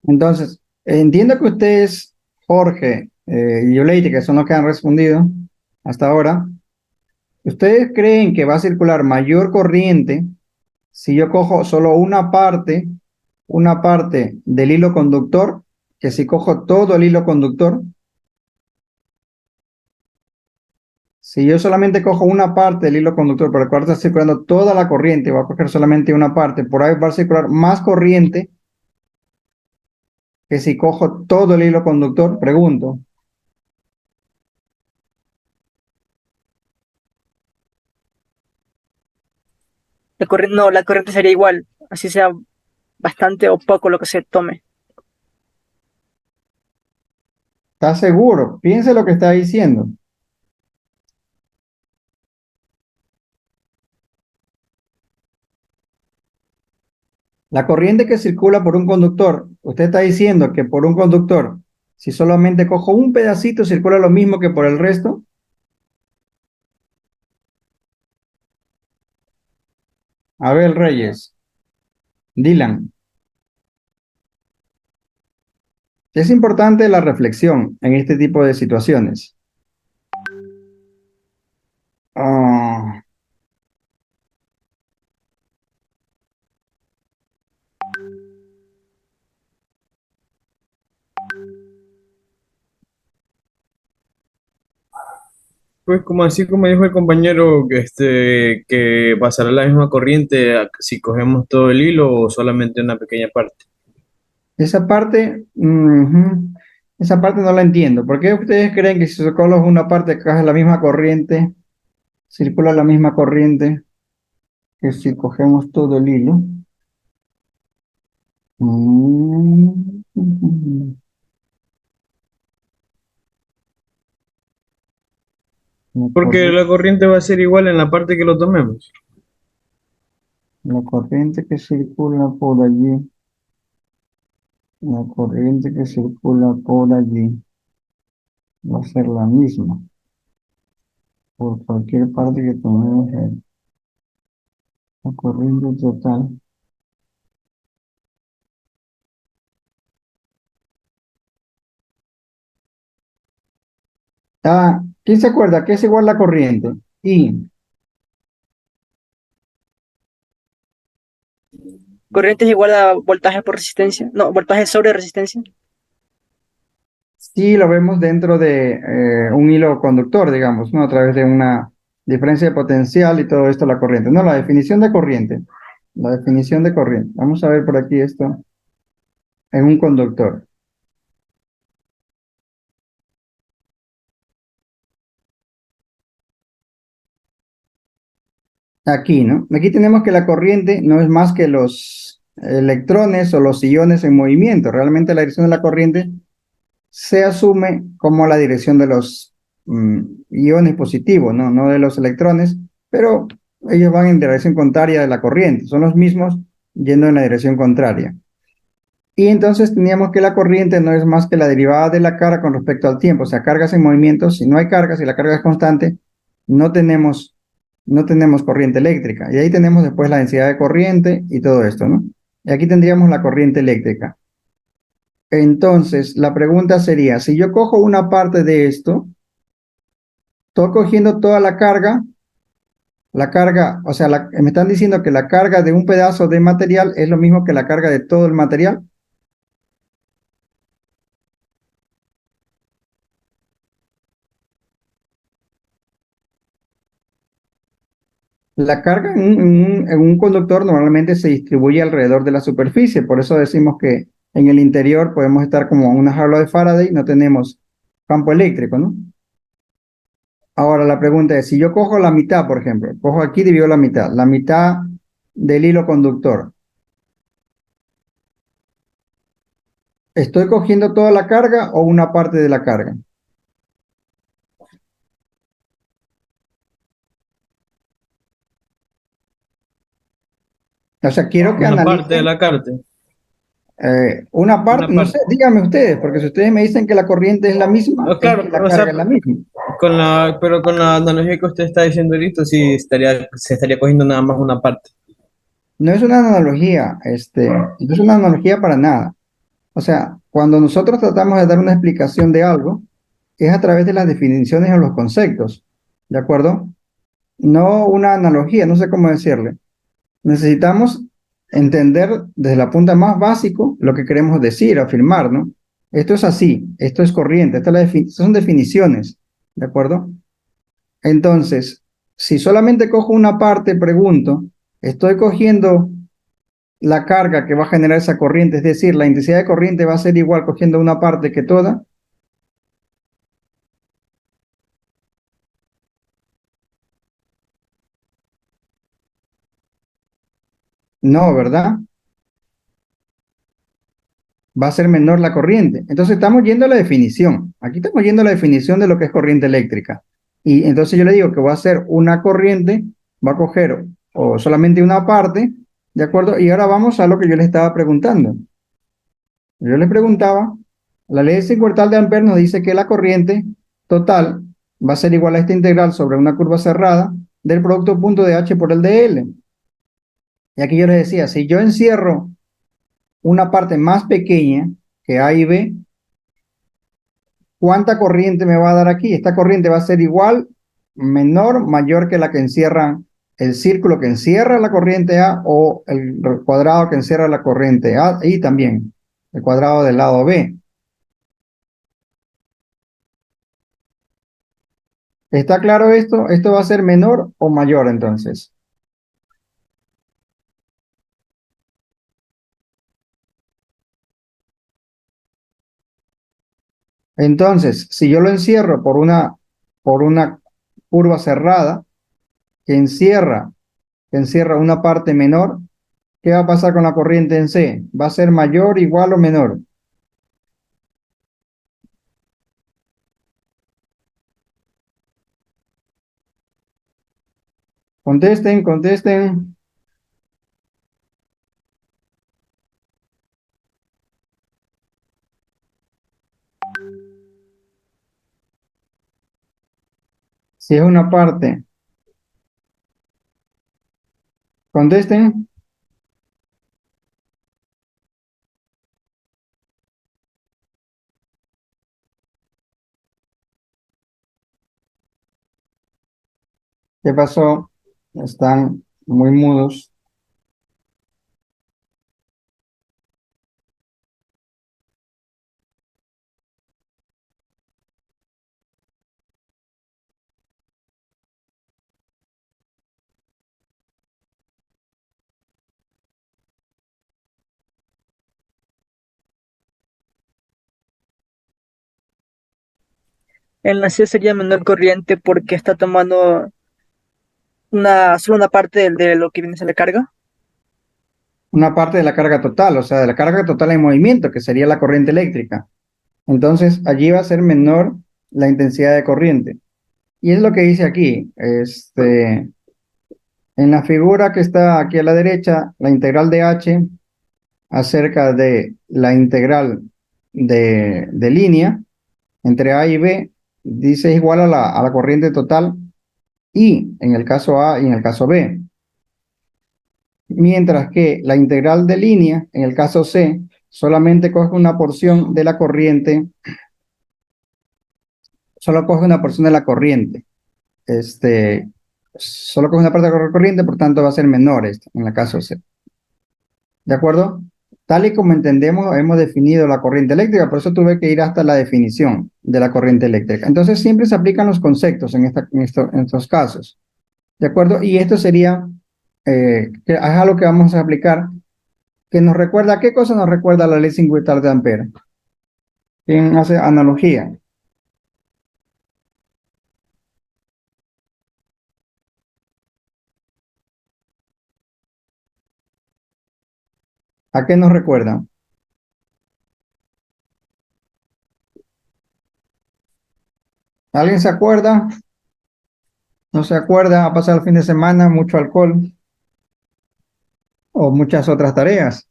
Entonces, entiendo que ustedes, Jorge y Yuleiti, que son los que han respondido hasta ahora, ¿ustedes creen que va a circular mayor corriente si yo cojo solo una parte del hilo conductor, que si cojo todo el hilo conductor? Si yo solamente cojo una parte del hilo conductor, por el cual está circulando toda la corriente, voy a coger solamente una parte, por ahí va a circular más corriente que si cojo todo el hilo conductor, pregunto. No, la corriente sería igual, así sea bastante o poco lo que se tome. ¿Estás seguro? Piense lo que está diciendo. La corriente que circula por un conductor, usted está diciendo que por un conductor, si solamente cojo un pedacito, circula lo mismo que por el resto. Abel Reyes, Dylan. Es importante la reflexión en este tipo de situaciones. Ah, Pues como así como dijo el compañero, que pasará la misma corriente si cogemos todo el hilo o solamente una pequeña parte. esa parte, esa parte no la entiendo. ¿Por qué ustedes creen que si solo una parte que coge la misma corriente, circula la misma corriente que si cogemos todo el hilo? Mm, La Porque corriente, la corriente va a ser igual en la parte que lo tomemos. la corriente que circula por allí, la corriente que circula por allí va a ser la misma por cualquier parte que tomemos la corriente total. Ah, ¿quién se acuerda que es igual la corriente? Y Corriente es igual a voltaje por resistencia. No, voltaje sobre resistencia. Sí, lo vemos dentro de un hilo conductor, digamos, ¿no? A través de una diferencia de potencial y todo esto, la corriente. No, la definición de corriente. La definición de corriente. Vamos a ver por aquí esto en un conductor. Aquí, ¿no? Aquí tenemos que la corriente no es más que los electrones o los iones en movimiento. Realmente la dirección de la corriente se asume como la dirección de los iones positivos, ¿no? No de los electrones, pero ellos van en dirección contraria de la corriente. Son los mismos yendo en la dirección contraria. Y entonces teníamos que la corriente no es más que la derivada de la carga con respecto al tiempo. O sea, cargas en movimiento, si no hay carga, si la carga es constante, no tenemos, no tenemos corriente eléctrica. Y ahí tenemos después la densidad de corriente y todo esto, ¿no? Y aquí tendríamos la corriente eléctrica. Entonces, la pregunta sería, si yo cojo una parte de esto, estoy cogiendo toda la carga, o sea, me están diciendo que la carga de un pedazo de material es lo mismo que la carga de todo el material. La carga en un conductor normalmente se distribuye alrededor de la superficie, por eso decimos que en el interior podemos estar como una jaula de Faraday, no tenemos campo eléctrico, ¿no? Ahora la pregunta es, si yo cojo la mitad, por ejemplo, cojo aquí y divido la mitad del hilo conductor, ¿estoy cogiendo toda la carga o una parte de la carga? O sea, quiero que Una parte de analicen la carta. una Una parte, no sé, parte. díganme ustedes, porque si ustedes me dicen que la corriente es la misma, es que Claro, la o carga es sea, la misma. pero con la analogía que usted está diciendo ahorita, sí se estaría cogiendo nada más una parte. No es una analogía, no es una analogía para nada. O sea, cuando nosotros tratamos de dar una explicación de algo, es a través de las definiciones o los conceptos, ¿de acuerdo? No una analogía, no sé cómo decirle. Necesitamos entender desde la punta más básico lo que queremos decir, afirmar, ¿no? Esto es así, esto es corriente, estas son definiciones, ¿de acuerdo? Entonces, si solamente cojo una parte, pregunto, ¿estoy cogiendo la carga que va a generar esa corriente? Es decir, la intensidad de corriente va a ser igual cogiendo una parte que toda. No, ¿verdad? Va a ser menor la corriente. Entonces estamos yendo a la definición. Aquí estamos yendo a la definición de lo que es corriente eléctrica. Y entonces yo le digo que va a ser una corriente, va a coger o solamente una parte, ¿de acuerdo? Y ahora vamos a lo que yo le estaba preguntando. Yo le preguntaba, la ley de 50 de Ampere nos dice que la corriente total va a ser igual a esta integral sobre una curva cerrada del producto punto de H por el de L. Y aquí yo les decía, si yo encierro una parte más pequeña que A y B, ¿cuánta corriente me va a dar aquí? Esta corriente va a ser igual, menor, mayor que la que encierra el círculo que encierra la corriente A o el cuadrado que encierra la corriente A y también el cuadrado del lado B. ¿Está claro esto? ¿Esto va a ser menor o mayor entonces? Entonces, si yo lo encierro por una curva cerrada que que encierra una parte menor, ¿qué va a pasar con la corriente en C? ¿Va a ser mayor, igual o menor? Contesten, contesten. Si es una parte, contesten. ¿Qué pasó? Están muy mudos. En la C sería menor corriente porque está tomando solo una parte de lo que viene a ser la carga. Una parte de la carga total, o sea, de la carga total en movimiento, que sería la corriente eléctrica. Entonces, allí va a ser menor la intensidad de corriente. Y es lo que dice aquí. En la figura que está aquí a la derecha, la integral de H acerca de la integral de línea entre A y B, dice igual a la corriente total I en el caso A y en el caso B. Mientras que la integral de línea, en el caso C, solamente coge una porción de la corriente, solo coge una porción de la corriente. Este, Solo coge una parte de la corriente, por tanto va a ser menor esto, en el caso C. ¿De acuerdo? Tal y como entendemos, hemos definido la corriente eléctrica, por eso tuve que ir hasta la definición de la corriente eléctrica. Entonces siempre se aplican los conceptos en estos casos. ¿De acuerdo? Y esto sería, que es a lo que vamos a aplicar, que nos recuerda, ¿qué cosa nos recuerda la ley singular de Ampere? ¿Quién hace analogía? ¿A qué nos recuerda? ¿Alguien se acuerda? ¿No se acuerda? ¿Ha pasado el fin de semana? ¿Mucho alcohol? ¿O muchas otras tareas?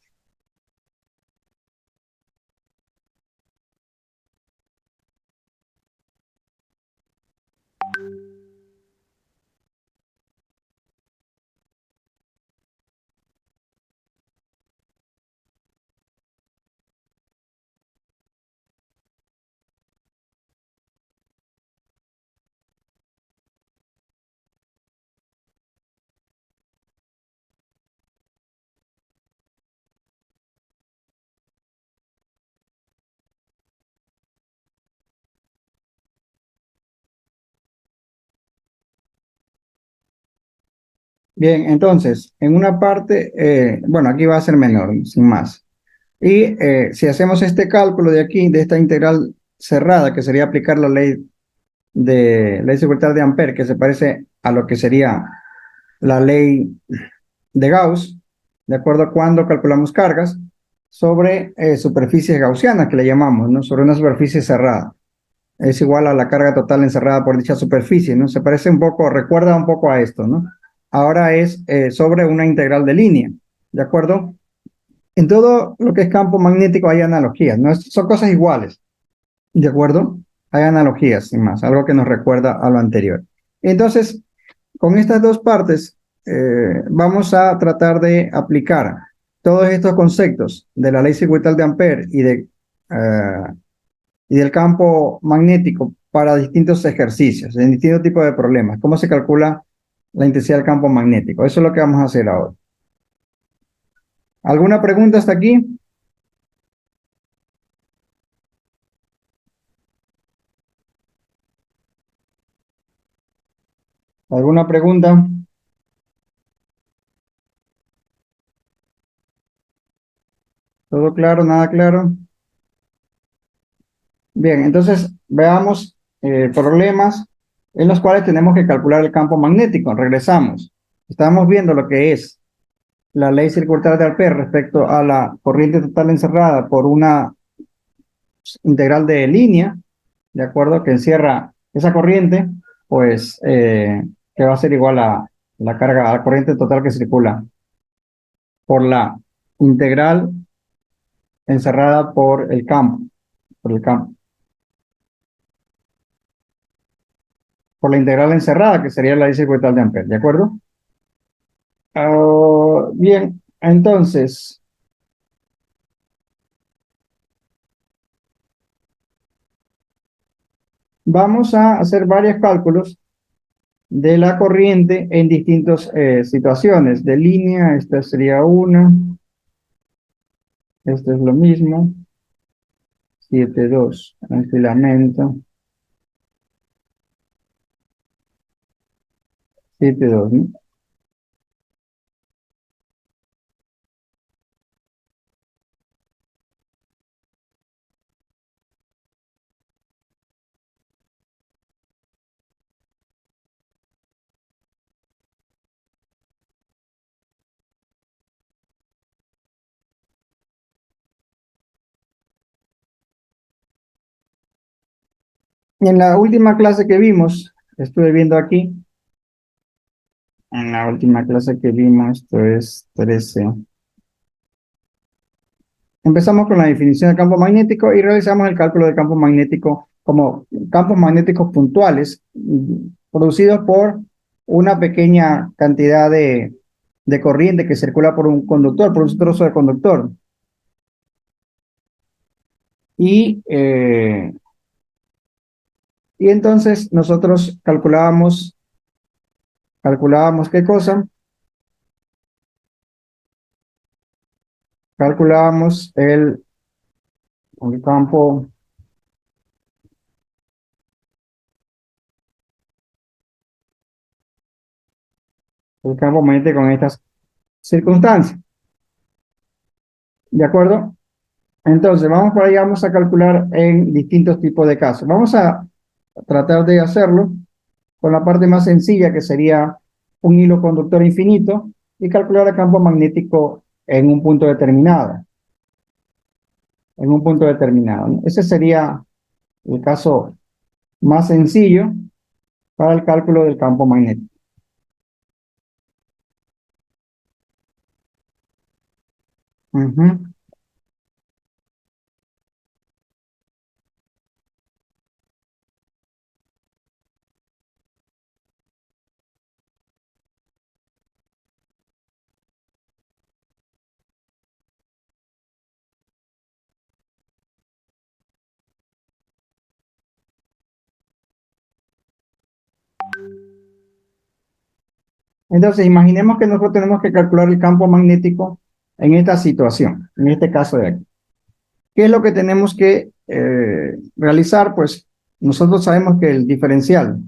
Bien, entonces, en una parte, bueno, aquí va a ser menor, sin más. Y si hacemos este cálculo de aquí, de esta integral cerrada, que sería aplicar la ley de igualdad de Ampere, que se parece a lo que sería la ley de Gauss, de acuerdo a cuando calculamos cargas, sobre superficies gaussianas, que le llamamos, ¿no? Sobre una superficie cerrada. Es igual a la carga total encerrada por dicha superficie, ¿no? Se parece un poco, recuerda un poco a esto, ¿no? Ahora es sobre una integral de línea, ¿de acuerdo? En todo lo que es campo magnético hay analogías, ¿no? Son cosas iguales, ¿de acuerdo? Hay analogías, sin más, algo que nos recuerda a lo anterior. Entonces, con estas dos partes, vamos a tratar de aplicar todos estos conceptos de la ley circuital de Ampere y del campo magnético para distintos ejercicios, en distintos tipos de problemas. ¿Cómo se calcula la intensidad del campo magnético? Eso es lo que vamos a hacer ahora. ¿Alguna pregunta hasta aquí? ¿Alguna pregunta? ¿Todo claro? ¿Nada claro? Bien, entonces veamos problemas en los cuales tenemos que calcular el campo magnético. Regresamos. Estamos viendo lo que es la ley circular de Ampère respecto a la corriente total encerrada por una integral de línea, ¿de acuerdo? Que encierra esa corriente, pues que va a ser igual a la carga, a la corriente total que circula por la integral encerrada por el campo, por la integral encerrada, que sería la ley circular de Ampère, ¿de acuerdo? Bien, entonces, vamos a hacer varios cálculos de la corriente en distintas situaciones. De línea, esta sería una, esto es lo mismo, 7,2, el filamento, 7,2, ¿no? En la última clase que vimos, estuve viendo aquí, en la última clase que vimos, esto es 13. Empezamos con la definición de campo magnético y realizamos el cálculo de campo magnético como campos magnéticos puntuales producidos por una pequeña cantidad de corriente que circula por un conductor, por un trozo de conductor. Y, eh, y entonces nosotros calculábamos ¿qué cosa? Calculábamos el el campo magnético en estas circunstancias. ¿De acuerdo? Entonces, vamos por ahí, vamos a calcular en distintos tipos de casos. Vamos a tratar de hacerlo con la parte más sencilla, que sería un hilo conductor infinito, y calcular el campo magnético en un punto determinado. En un punto determinado, ¿no? Ese sería el caso más sencillo para el cálculo del campo magnético. Ujú. Entonces, imaginemos que nosotros tenemos que calcular el campo magnético en esta situación, en este caso de aquí. ¿Qué es lo que tenemos que realizar? Pues nosotros sabemos que el diferencial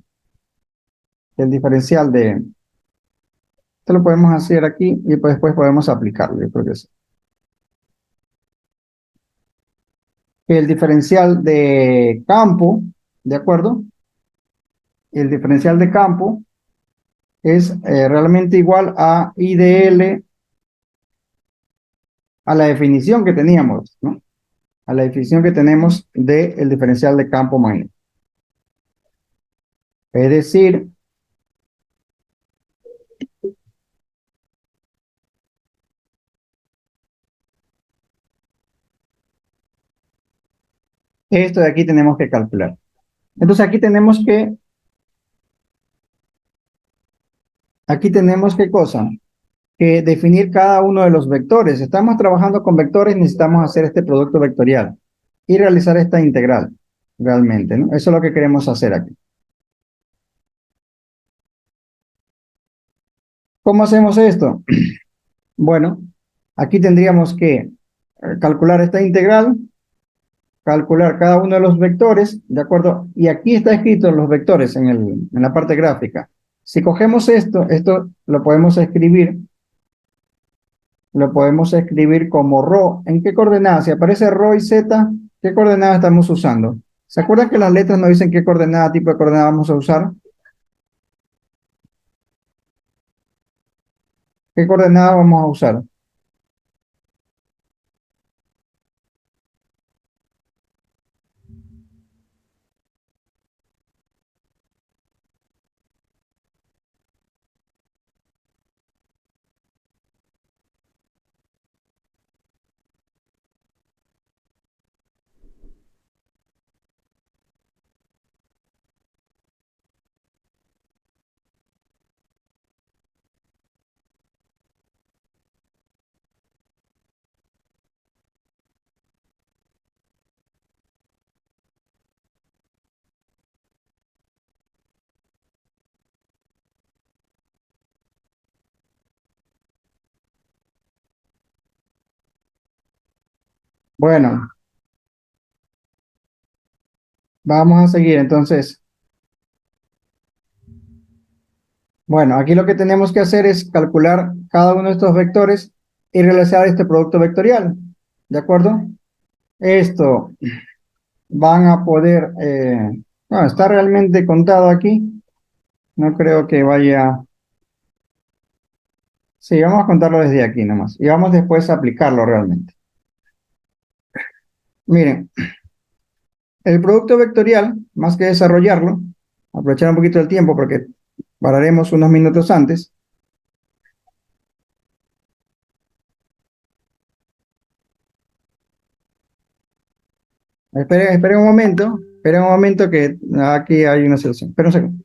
esto lo podemos hacer aquí y pues después podemos aplicarlo, yo creo que sí. El diferencial de campo, ¿de acuerdo? El diferencial de campo es realmente igual a I de L a la definición que teníamos, ¿no? A la definición que tenemos del diferencial de campo magnético. Es decir, esto de aquí tenemos que calcular. Entonces aquí tenemos qué cosa, que definir cada uno de los vectores. Estamos trabajando con vectores, necesitamos hacer este producto vectorial y realizar esta integral, realmente, ¿no? Eso es lo que queremos hacer aquí. ¿Cómo hacemos esto? Bueno, aquí tendríamos que calcular esta integral, calcular cada uno de los vectores, ¿de acuerdo? Y aquí está escrito los vectores en la parte gráfica. Si cogemos esto lo podemos escribir como ρ. ¿En qué coordenadas? Si aparece ρ y z, ¿qué coordenada estamos usando? ¿Se acuerdan que las letras nos dicen qué coordenada, tipo de coordenada vamos a usar? ¿Qué coordenada vamos a usar? Bueno, vamos a seguir entonces. Bueno, aquí lo que tenemos que hacer es calcular cada uno de estos vectores y realizar este producto vectorial. ¿De acuerdo? Esto van a poder, bueno, está realmente contado aquí. No creo que vaya. Sí, vamos a contarlo desde aquí nomás. Y vamos después a aplicarlo realmente. Miren, El producto vectorial, más que desarrollarlo, aprovechar un poquito el tiempo porque pararemos unos minutos antes. Esperen un momento que aquí hay una solución. Esperen un segundo.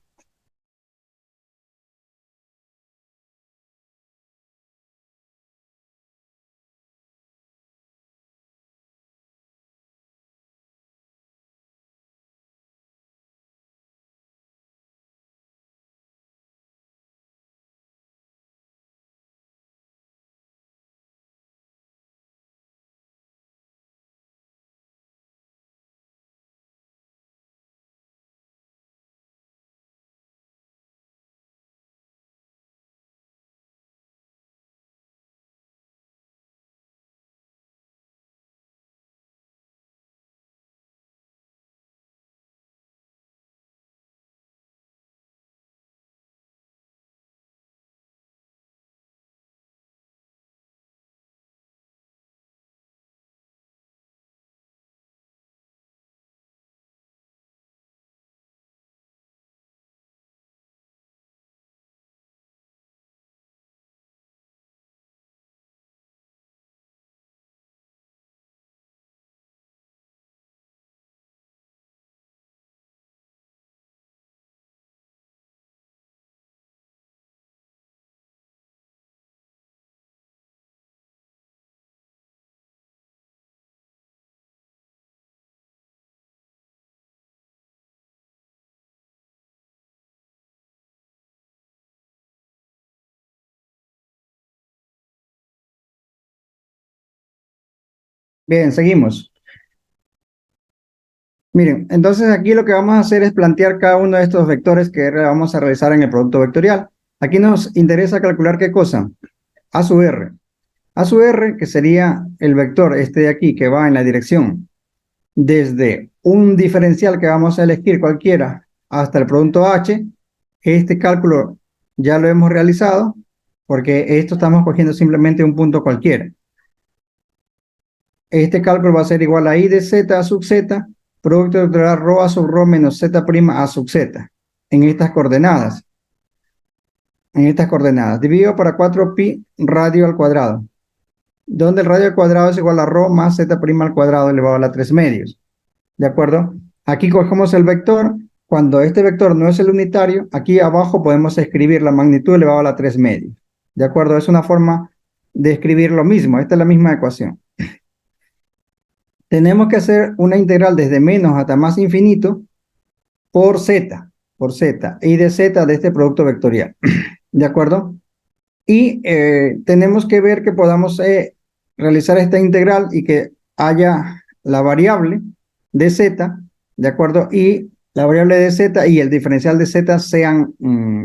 Bien, seguimos. Miren, entonces aquí lo que vamos a hacer es plantear cada uno de estos vectores que vamos a realizar en el producto vectorial. Aquí nos interesa calcular qué cosa. A sub r. A sub r, que sería el vector este de aquí, que va en la dirección desde un diferencial que vamos a elegir cualquiera hasta el producto h. Este cálculo ya lo hemos realizado porque esto estamos cogiendo simplemente un punto cualquiera. Este cálculo va a ser igual a I de z a sub z, producto vectorial rho a sub rho menos z' a sub z, en estas coordenadas. Dividido para 4pi radio al cuadrado, donde el radio al cuadrado es igual a rho más z' al cuadrado elevado a la 3 medios. ¿De acuerdo? Aquí cogemos el vector. Cuando este vector no es el unitario, aquí abajo podemos escribir la magnitud elevado a la 3 medios. ¿De acuerdo? Es una forma de escribir lo mismo. Esta es la misma ecuación. Tenemos que hacer una integral desde menos hasta más infinito por z, y de z de este producto vectorial. ¿De acuerdo? Y tenemos que ver que podamos realizar esta integral y que haya la variable de z, ¿de acuerdo? Y la variable de z y el diferencial de z sean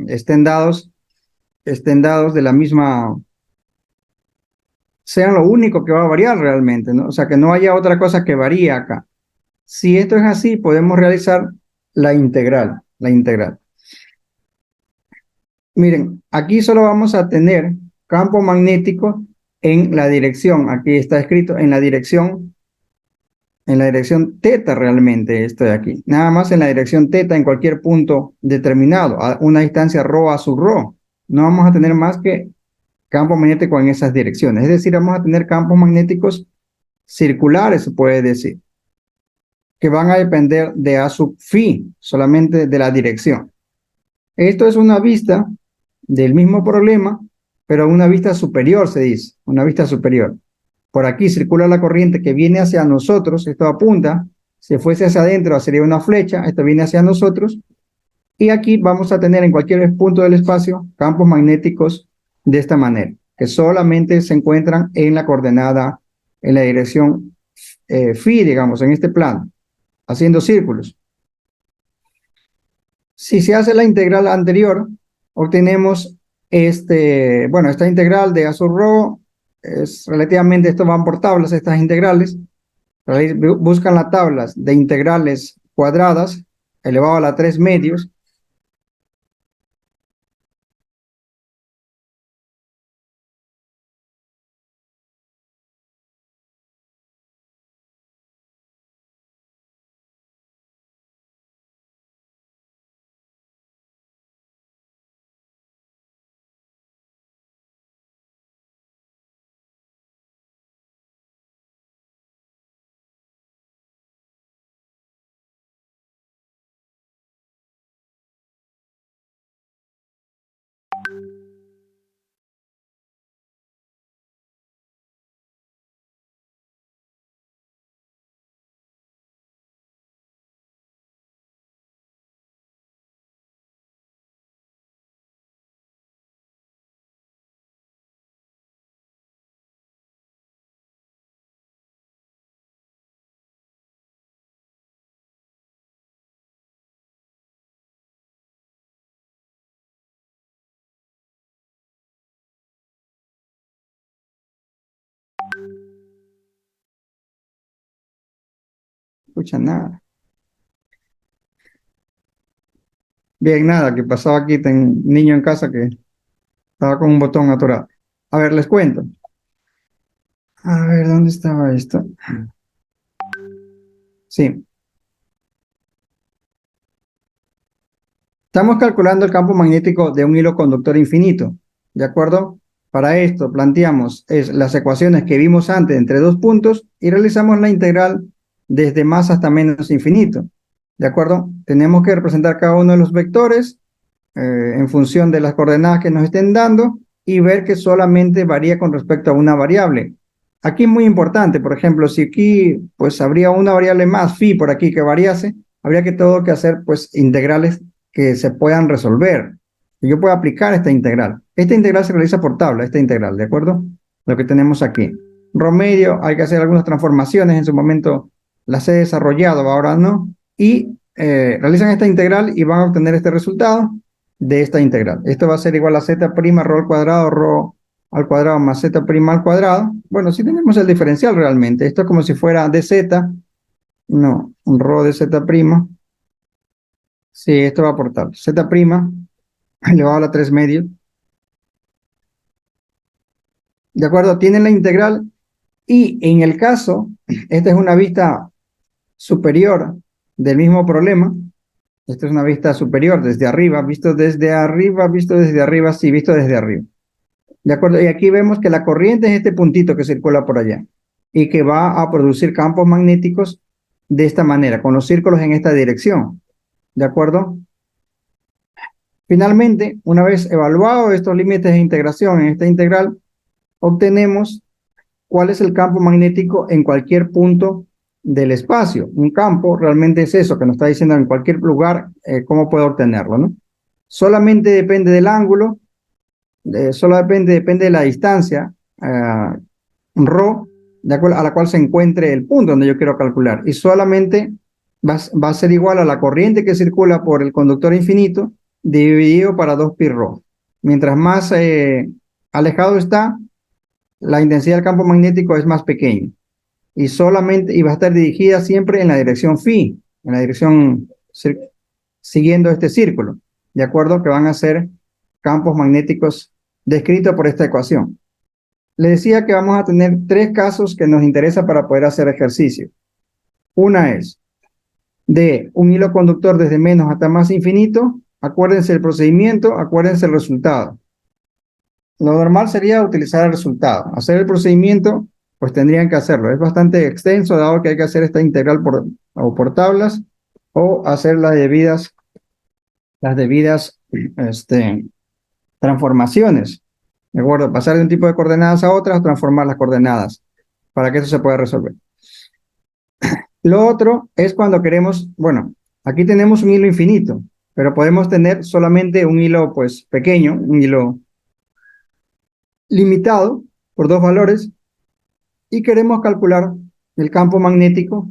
estén dados de la misma, sean lo único que va a variar realmente, ¿no? O sea, que no haya otra cosa que varíe acá. Si esto es así, podemos realizar la integral, Miren, aquí solo vamos a tener campo magnético en la dirección, aquí está escrito en la dirección teta realmente esto de aquí. Nada más en la dirección teta en cualquier punto determinado, a una distancia rho a sub rho. No vamos a tener más que campo magnético en esas direcciones. Es decir, vamos a tener campos magnéticos circulares, se puede decir, que van a depender de A sub phi, solamente de la dirección. Esto es una vista del mismo problema, pero una vista superior se dice, una vista superior. Por aquí circula la corriente que viene hacia nosotros, esto apunta, si fuese hacia adentro sería una flecha, esto viene hacia nosotros, y aquí vamos a tener en cualquier punto del espacio campos magnéticos de esta manera, que solamente se encuentran en la coordenada, en la dirección phi, digamos, en este plano, haciendo círculos. Si se hace la integral anterior, obtenemos esta integral de A sub rho, es relativamente, esto van por tablas, estas integrales, buscan las tablas de integrales cuadradas elevado a la 3 medios, escucha nada. Bien, nada, que pasaba aquí, un niño en casa que estaba con un botón atorado. A ver, les cuento. A ver, ¿dónde estaba esto? Sí, estamos calculando el campo magnético de un hilo conductor infinito, ¿de acuerdo? Para esto planteamos las ecuaciones que vimos antes entre dos puntos y realizamos la integral desde más hasta menos infinito, ¿de acuerdo? Tenemos que representar cada uno de los vectores en función de las coordenadas que nos estén dando y ver que solamente varía con respecto a una variable. Aquí es muy importante, por ejemplo, si aquí pues habría una variable más, phi por aquí que variase, habría que todo que hacer pues integrales que se puedan resolver. Y yo puedo aplicar esta integral. Esta integral se realiza por tabla, esta integral, ¿de acuerdo? Lo que tenemos aquí. Promedio, hay que hacer algunas transformaciones, en su momento las he desarrollado, ahora no, y realizan esta integral y van a obtener este resultado de esta integral. Esto va a ser igual a z' rho al cuadrado, rho al cuadrado más z' al cuadrado. Bueno, si tenemos el diferencial realmente. Esto es como si fuera dz, no, un rho de z'. Sí, esto va por tal. Z' elevado a la 3 medios. ¿De acuerdo? Tienen la integral y en el caso, esta es una vista superior del mismo problema. Esta es una vista superior desde arriba, visto desde arriba, visto desde arriba, sí, visto desde arriba. ¿De acuerdo? Y aquí vemos que la corriente es este puntito que circula por allá y que va a producir campos magnéticos de esta manera, con los círculos en esta dirección. ¿De acuerdo? Finalmente, una vez evaluados estos límites de integración en esta integral, obtenemos cuál es el campo magnético en cualquier punto del espacio. Un campo realmente es eso, que nos está diciendo en cualquier lugar cómo puedo obtenerlo, ¿no? Solamente depende del ángulo, solo depende de la distancia, rho, de acuerdo, a la cual se encuentre el punto donde yo quiero calcular. Y solamente va a ser igual a la corriente que circula por el conductor infinito dividido para 2 pi rho. Mientras más alejado está, la intensidad del campo magnético es más pequeña. Y va a estar dirigida siempre en la dirección phi, en la dirección siguiendo este círculo. ¿De acuerdo? Que van a ser campos magnéticos descritos por esta ecuación. Le decía que vamos a tener tres casos que nos interesa para poder hacer ejercicio. Una es de un hilo conductor desde menos hasta más infinito. Acuérdense el procedimiento, acuérdense el resultado. Lo normal sería utilizar el resultado. Hacer el procedimiento, pues tendrían que hacerlo. Es bastante extenso, dado que hay que hacer esta integral por tablas o hacer las debidas transformaciones. ¿De acuerdo? Pasar de un tipo de coordenadas a otras, transformar las coordenadas para que eso se pueda resolver. Lo otro es cuando queremos, bueno, aquí tenemos un hilo infinito, pero podemos tener solamente un hilo pues pequeño, un hilo limitado por dos valores y queremos calcular el campo magnético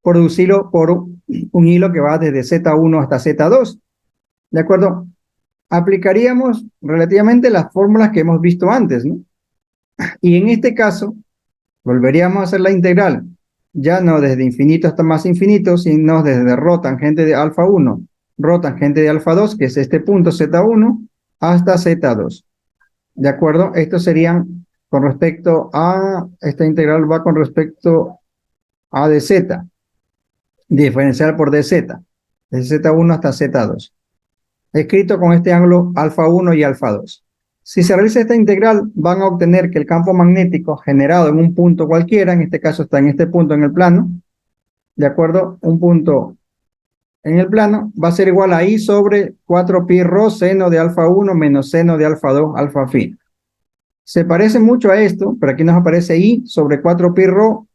producirlo por un hilo que va desde Z1 hasta Z2. ¿De acuerdo? Aplicaríamos relativamente las fórmulas que hemos visto antes, ¿no? Y en este caso, volveríamos a hacer la integral, ya no desde infinito hasta más infinito, sino desde rho tangente de alfa 1, rho tangente de alfa 2, que es este punto Z1, hasta Z2. ¿De acuerdo? Estos serían con respecto a, esta integral va con respecto a dz, diferencial por dz, desde Z1 hasta Z2. Escrito con este ángulo alfa 1 y alfa 2. Si se realiza esta integral, van a obtener que el campo magnético generado en un punto cualquiera, en este caso está en este punto en el plano, ¿de acuerdo? Un punto en el plano, va a ser igual a I sobre 4 pi rho seno de alfa 1 menos seno de alfa 2 alfa phi. Se parece mucho a esto, pero aquí nos aparece I sobre 4 pi rho,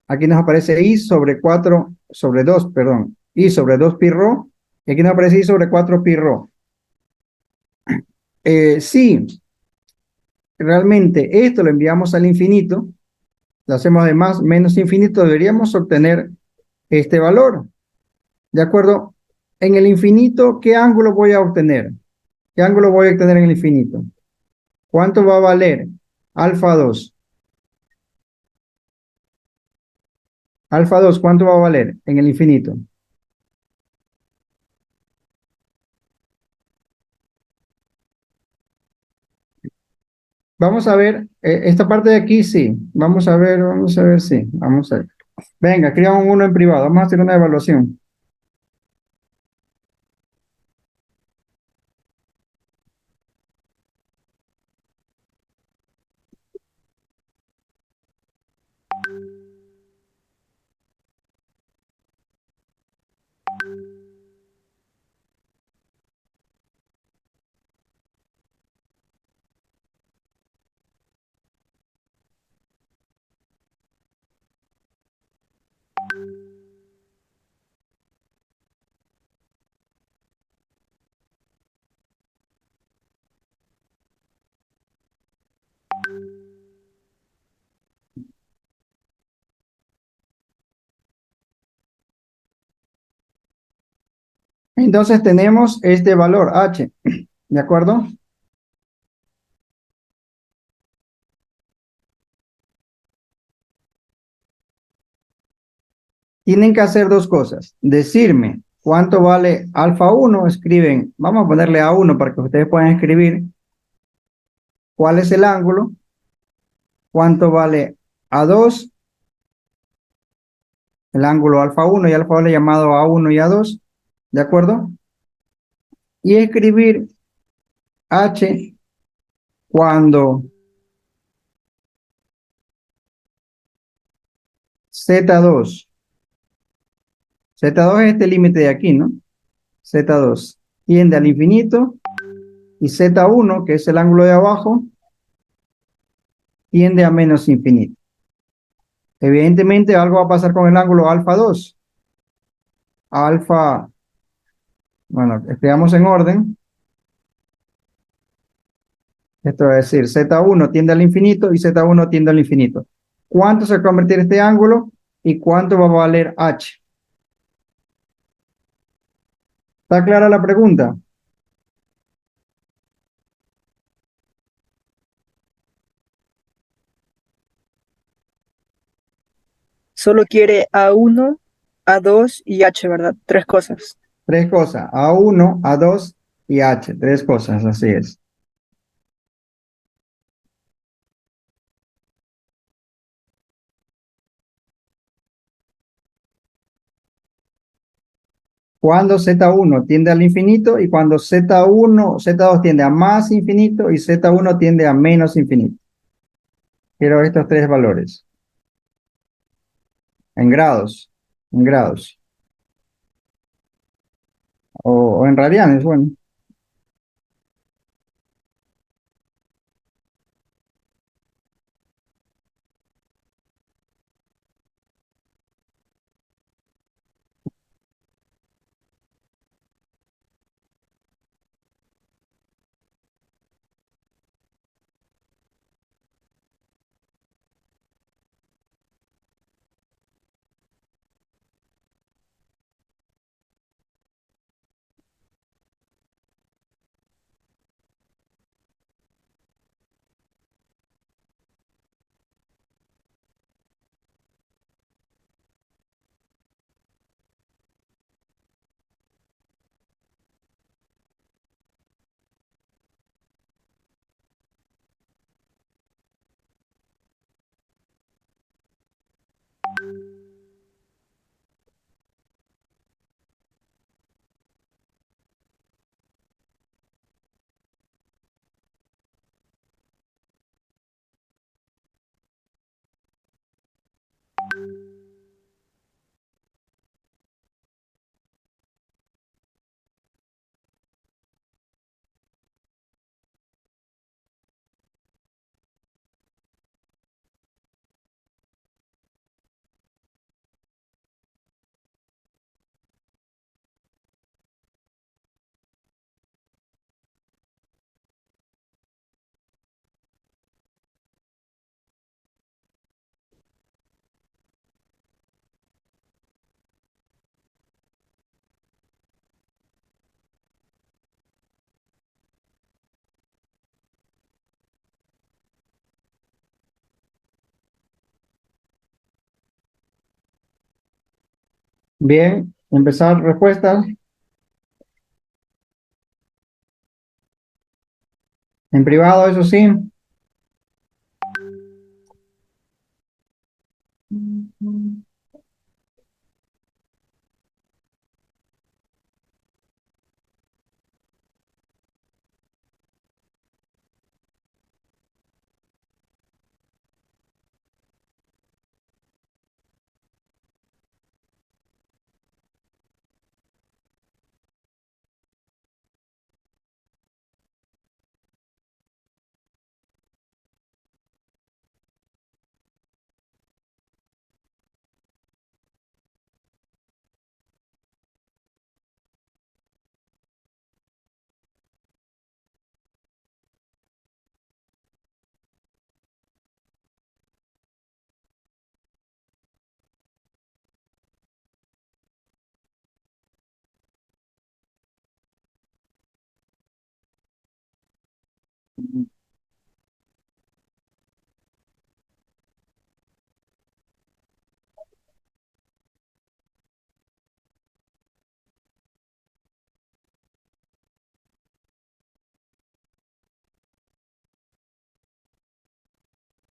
aquí nos aparece I sobre 4, sobre 2, perdón, I sobre 2 pi rho, y aquí nos aparece I sobre 4 pi rho. Sí, realmente esto lo enviamos al infinito, lo hacemos de más menos infinito, deberíamos obtener este valor. ¿De acuerdo? En el infinito, ¿qué ángulo voy a obtener? ¿Qué ángulo voy a obtener en el infinito? ¿Cuánto va a valer? Alfa 2. Alfa 2, ¿cuánto va a valer en el infinito? Vamos a ver, esta parte de aquí sí. Vamos a ver, sí. Vamos a ver. Venga, escriban uno en privado. Vamos a hacer una evaluación. Entonces tenemos este valor h, ¿de acuerdo? Tienen que hacer dos cosas. Decirme cuánto vale alfa 1, escriben, vamos a ponerle A1 para que ustedes puedan escribir cuál es el ángulo, cuánto vale A2, el ángulo alfa 1 y alfa vale llamado A1 y A2, ¿de acuerdo? Y escribir h cuando Z2, Z2 es este límite de aquí, ¿no? Z2 tiende al infinito y Z1, que es el ángulo de abajo, tiende a menos infinito. Evidentemente algo va a pasar con el ángulo alfa 2. Alfa, bueno, escribamos en orden. Esto es decir, Z1 tiende al infinito y Z1 tiende al infinito. ¿Cuánto se va a convertir este ángulo y cuánto va a valer h? ¿Está clara la pregunta? Solo quiere A1, A2 y H, ¿verdad? Tres cosas. Tres cosas, A1, A2 y h. Tres cosas, así es. Cuando Z1 tiende al infinito y cuando Z1, Z2 tiende a más infinito y Z1 tiende a menos infinito. Quiero estos tres valores. En grados. En grados. O en radianes, bueno. Bien, empezar respuestas. En privado, eso sí.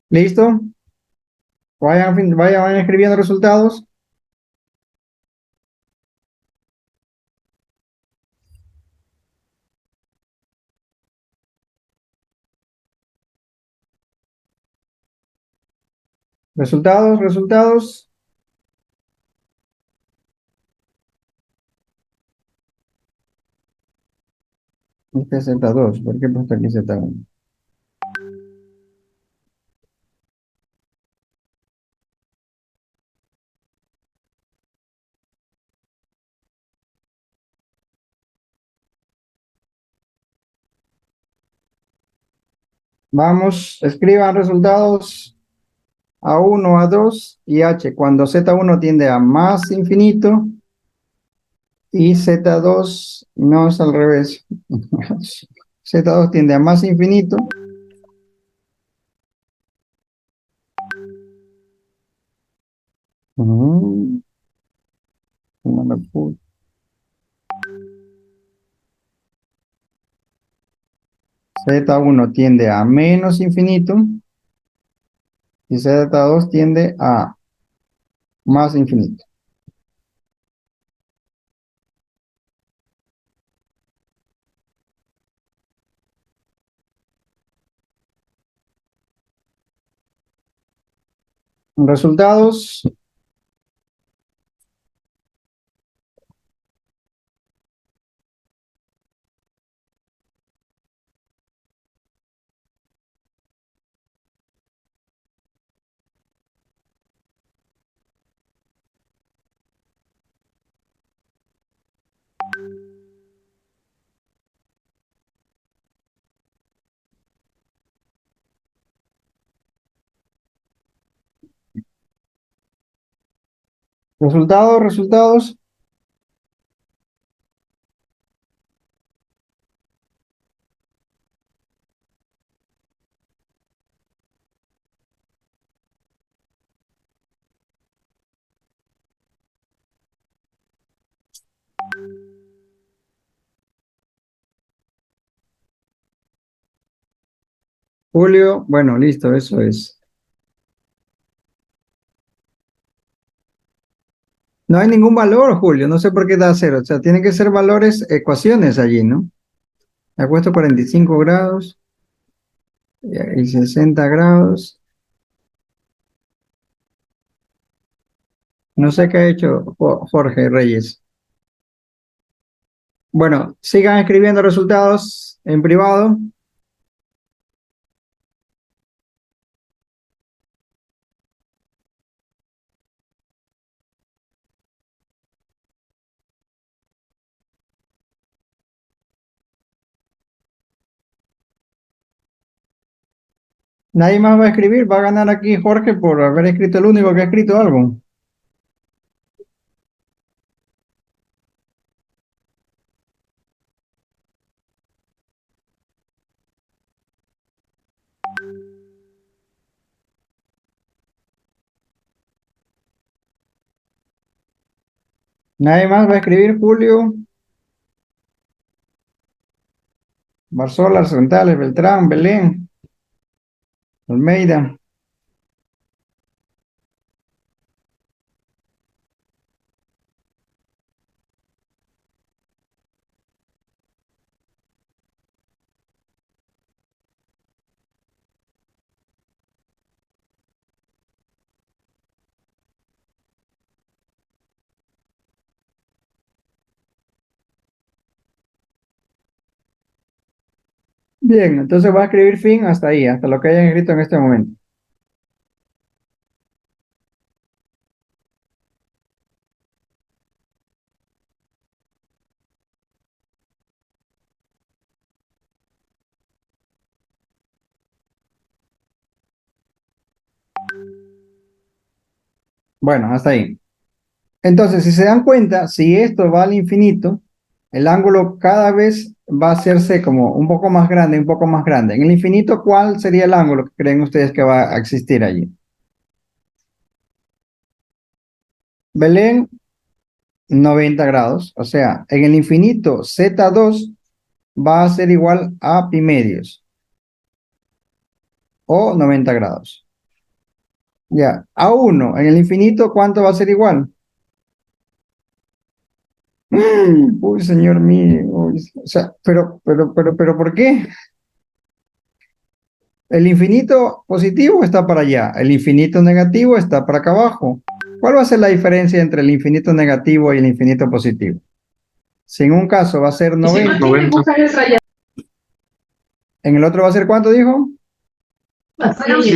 ¿Listo? Vayan escribiendo resultados. Resultados. Este es Z2. ¿Por qué he puesto aquí Z1? Vamos, escriban resultados A1, A2 y H. Cuando Z1 tiende a más infinito y Z2 no es al revés. Z2 tiende a más infinito. Mm, no me pu- Z1 tiende a menos infinito y Z2 tiende a más infinito. Resultados. Resultados. Julio, bueno, listo, eso es. No hay ningún valor, Julio, no sé por qué da cero. O sea, tienen que ser valores, ecuaciones allí, ¿no? Le he puesto 45 grados y 60 grados. No sé qué ha hecho Jorge Reyes. Bueno, sigan escribiendo resultados en privado. Nadie más va a escribir, va a ganar aquí Jorge por haber escrito el único que ha escrito algo. Nadie más va a escribir Julio, Barzola, Rentales, Beltrán, Belén, Almeida. Bien, entonces va a escribir fin hasta ahí, hasta lo que hayan escrito en este momento. Bueno, hasta ahí. Entonces, si se dan cuenta, si esto va al infinito, el ángulo cada vez va a hacerse como un poco más grande, un poco más grande. En el infinito, ¿cuál sería el ángulo que creen ustedes que va a existir allí? Belén, 90 grados. O sea, en el infinito, Z2 va a ser igual a pi medios o 90 grados. Ya, a 1 en el infinito, ¿cuánto va a ser igual? Uy, señor mío. Uy, o sea, pero, ¿por qué? El infinito positivo está para allá, el infinito negativo está para acá abajo. ¿Cuál va a ser la diferencia entre el infinito negativo y el infinito positivo? Si en un caso va a ser 90, 90. en el otro va a ser ¿cuánto dijo?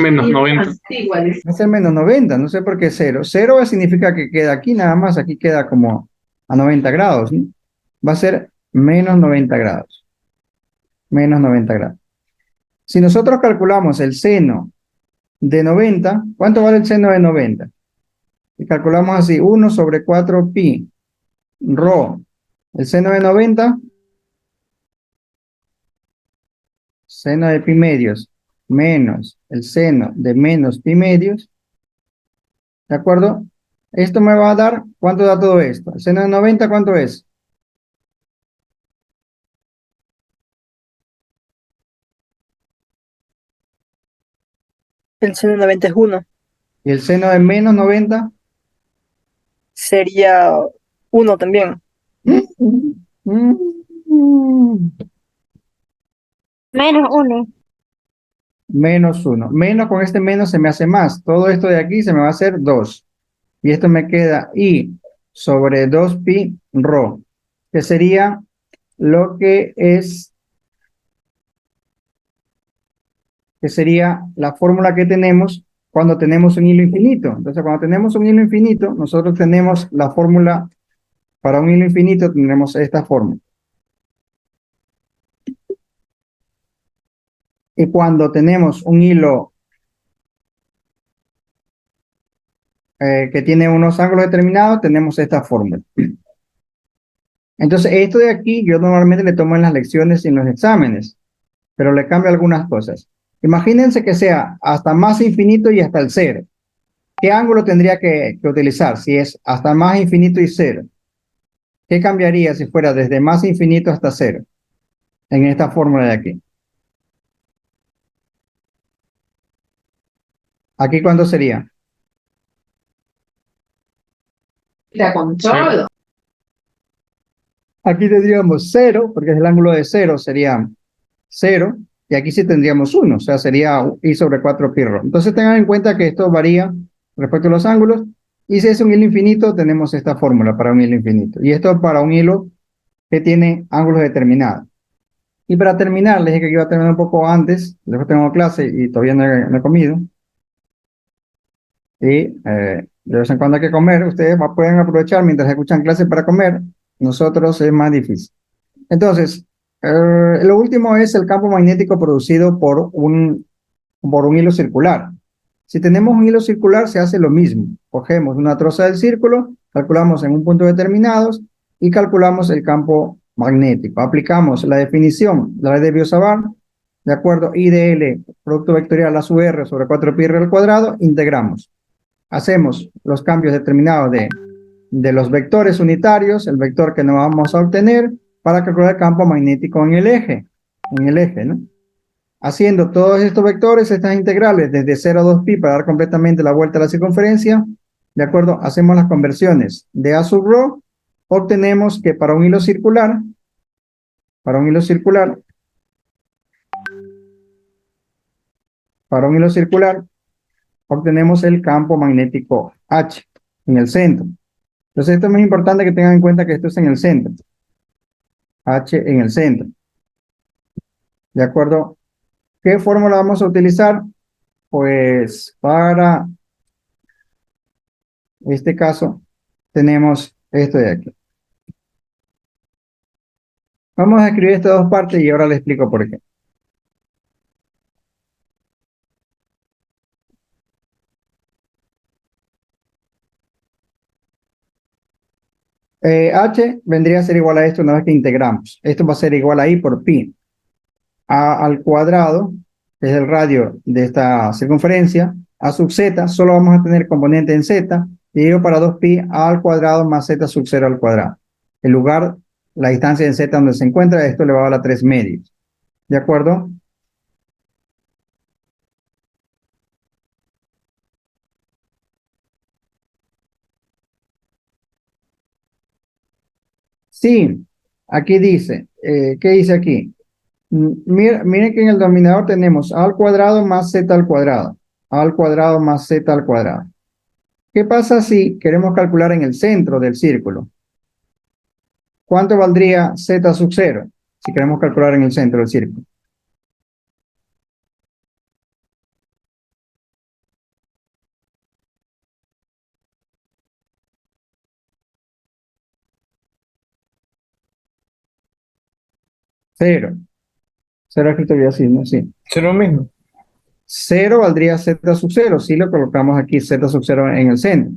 Menos 90. Va a ser menos 90, no sé por qué cero. Cero significa que queda aquí nada más, aquí queda como a 90 grados, ¿no? Va a ser menos 90 grados. Menos 90 grados. Si nosotros calculamos el seno de 90, ¿cuánto vale el seno de 90? Y calculamos así, 1 sobre 4 pi rho. El seno de 90, seno de pi medios, menos el seno de menos pi medios, ¿de acuerdo? Esto me va a dar, ¿cuánto da todo esto? El seno de 90, ¿cuánto es? El seno de 90 es 1. Y el seno de menos 90, Sería 1 también. Menos uno. Menos 1. Menos con este menos se me hace más. Todo esto de aquí se me va a hacer 2. Y esto me queda i sobre 2 pi rho, que sería lo que sería la fórmula que tenemos cuando tenemos un hilo infinito. Entonces, cuando tenemos un hilo infinito, nosotros tenemos la fórmula para un hilo infinito, tendremos esta fórmula. Y cuando tenemos un hilo que tiene unos ángulos determinados, tenemos esta fórmula. Entonces, esto de aquí yo normalmente le tomo en las lecciones y en los exámenes, pero le cambio algunas cosas. Imagínense que sea hasta más infinito y hasta el cero. ¿Qué ángulo tendría que utilizar si es hasta más infinito y cero? ¿Qué cambiaría si fuera desde más infinito hasta cero en esta fórmula de aquí? ¿Aquí cuánto sería? La controlo. Aquí tendríamos cero, porque es el ángulo de cero, sería cero, y aquí sí tendríamos uno, o sea, sería i sobre 4 pi rho. Entonces tengan en cuenta que esto varía respecto a los ángulos, y si es un hilo infinito, tenemos esta fórmula para un hilo infinito, y esto para un hilo que tiene ángulos determinados. Y para terminar, les dije que iba a terminar un poco antes, después tengo clase y todavía no he comido. Y de vez en cuando hay que comer, ustedes pueden aprovechar mientras escuchan clase para comer, nosotros es más difícil. Entonces, lo último es el campo magnético producido por un hilo circular. Si tenemos un hilo circular, se hace lo mismo. Cogemos una troza del círculo, calculamos en un punto determinado y calculamos el campo magnético. Aplicamos la definición de la ley de Biot-Savart, de acuerdo, I de L, producto vectorial a su R sobre 4 pi r al cuadrado, integramos. Hacemos los cambios determinados de de los vectores unitarios, el vector que nos vamos a obtener para calcular el campo magnético en el eje, ¿no? Haciendo todos estos vectores, estas integrales desde 0 a 2pi para dar completamente la vuelta a la circunferencia, ¿de acuerdo? Hacemos las conversiones de A sub rho, obtenemos que para un hilo circular, obtenemos el campo magnético H en el centro. Entonces esto es muy importante que tengan en cuenta que esto es en el centro. H en el centro. ¿De acuerdo? ¿Qué fórmula vamos a utilizar? Pues para este caso tenemos esto de aquí. Vamos a escribir estas dos partes y ahora les explico por qué. H vendría a ser igual a esto una vez que integramos. Esto va a ser igual a I por pi. A al cuadrado, que es el radio de esta circunferencia, a sub z, solo vamos a tener componente en z, y digo para 2pi a al cuadrado más z sub 0 al cuadrado. El lugar, la distancia en z donde se encuentra, esto elevado a la 3 medios. ¿De acuerdo? Sí, aquí dice, ¿qué dice aquí? Miren que en el denominador tenemos a al cuadrado más z al cuadrado. A al cuadrado más z al cuadrado. ¿Qué pasa si queremos calcular en el centro del círculo? ¿Cuánto valdría z sub 0 si queremos calcular en el centro del círculo? Cero. Cero escrito bien así, ¿no? Sí. ¿Es lo mismo? 0 valdría z sub 0 si lo colocamos aquí z sub 0 en el centro.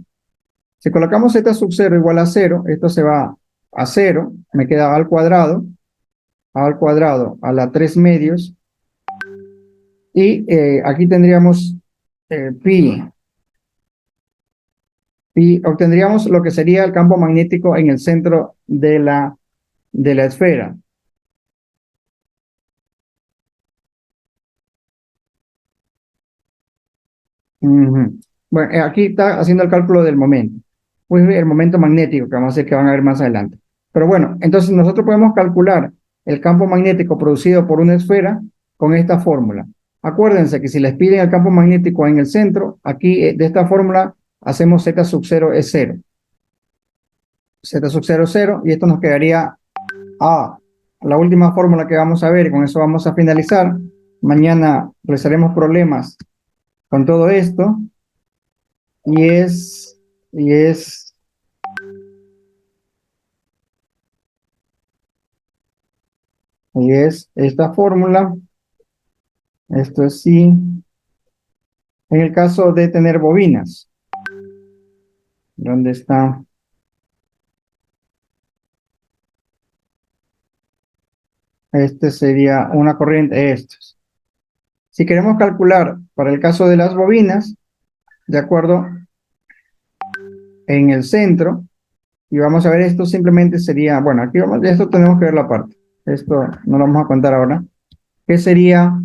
Si colocamos z sub 0 igual a 0, esto se va a 0, me queda a al cuadrado a la 3 medios, y aquí tendríamos pi, obtendríamos lo que sería el campo magnético en el centro de la esfera. Ujú. Bueno, aquí está haciendo el cálculo del momento. Pues el momento magnético, que vamos a hacer, que van a ver más adelante. Pero bueno, entonces nosotros podemos calcular el campo magnético producido por una esfera con esta fórmula. Acuérdense que si les piden el campo magnético en el centro, aquí de esta fórmula hacemos z sub 0 es 0. Z sub 0 es 0, y esto nos quedaría a la última fórmula que vamos a ver, y con eso vamos a finalizar. Mañana realizaremos problemas con todo esto, y es esta fórmula. Esto es sí, en el caso de tener bobinas. ¿Dónde está? Este sería una corriente, estos. Si queremos calcular para el caso de las bobinas, de acuerdo, en el centro, y vamos a ver esto, simplemente sería, bueno, aquí vamos, esto tenemos que ver la parte. Esto no lo vamos a contar ahora. ¿Qué sería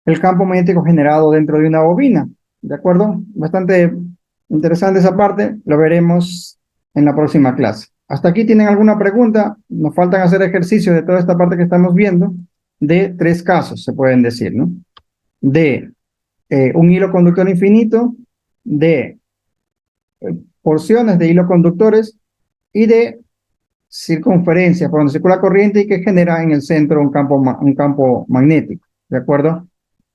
el campo magnético generado dentro de una bobina? ¿De acuerdo? Bastante interesante esa parte, lo veremos en la próxima clase. ¿Hasta aquí tienen alguna pregunta? Nos faltan hacer ejercicios de toda esta parte que estamos viendo, de 3 casos, se pueden decir, ¿no? De un hilo conductor infinito, de porciones de hilo conductores y de circunferencia por donde circula corriente y que genera en el centro un campo magnético. ¿De acuerdo?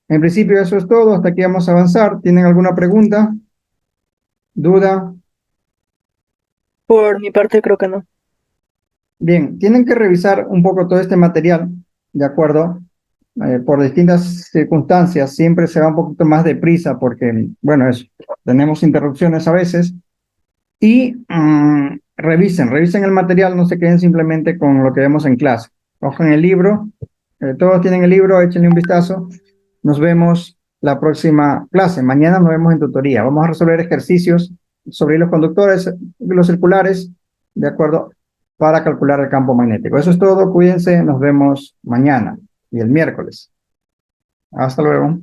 En principio eso es todo. Hasta aquí vamos a avanzar. ¿Tienen alguna pregunta? ¿Duda? Por mi parte, creo que no. Bien, tienen que revisar un poco todo este material, ¿de acuerdo? Por distintas circunstancias, siempre se va un poquito más deprisa porque, bueno, tenemos interrupciones a veces. Y revisen el material, no se queden simplemente con lo que vemos en clase. Cojan el libro, todos tienen el libro, échenle un vistazo. Nos vemos la próxima clase. Mañana nos vemos en tutoría. Vamos a resolver ejercicios sobre hilos conductores, los circulares, de acuerdo, para calcular el campo magnético. Eso es todo, cuídense, nos vemos mañana y el miércoles. Hasta luego.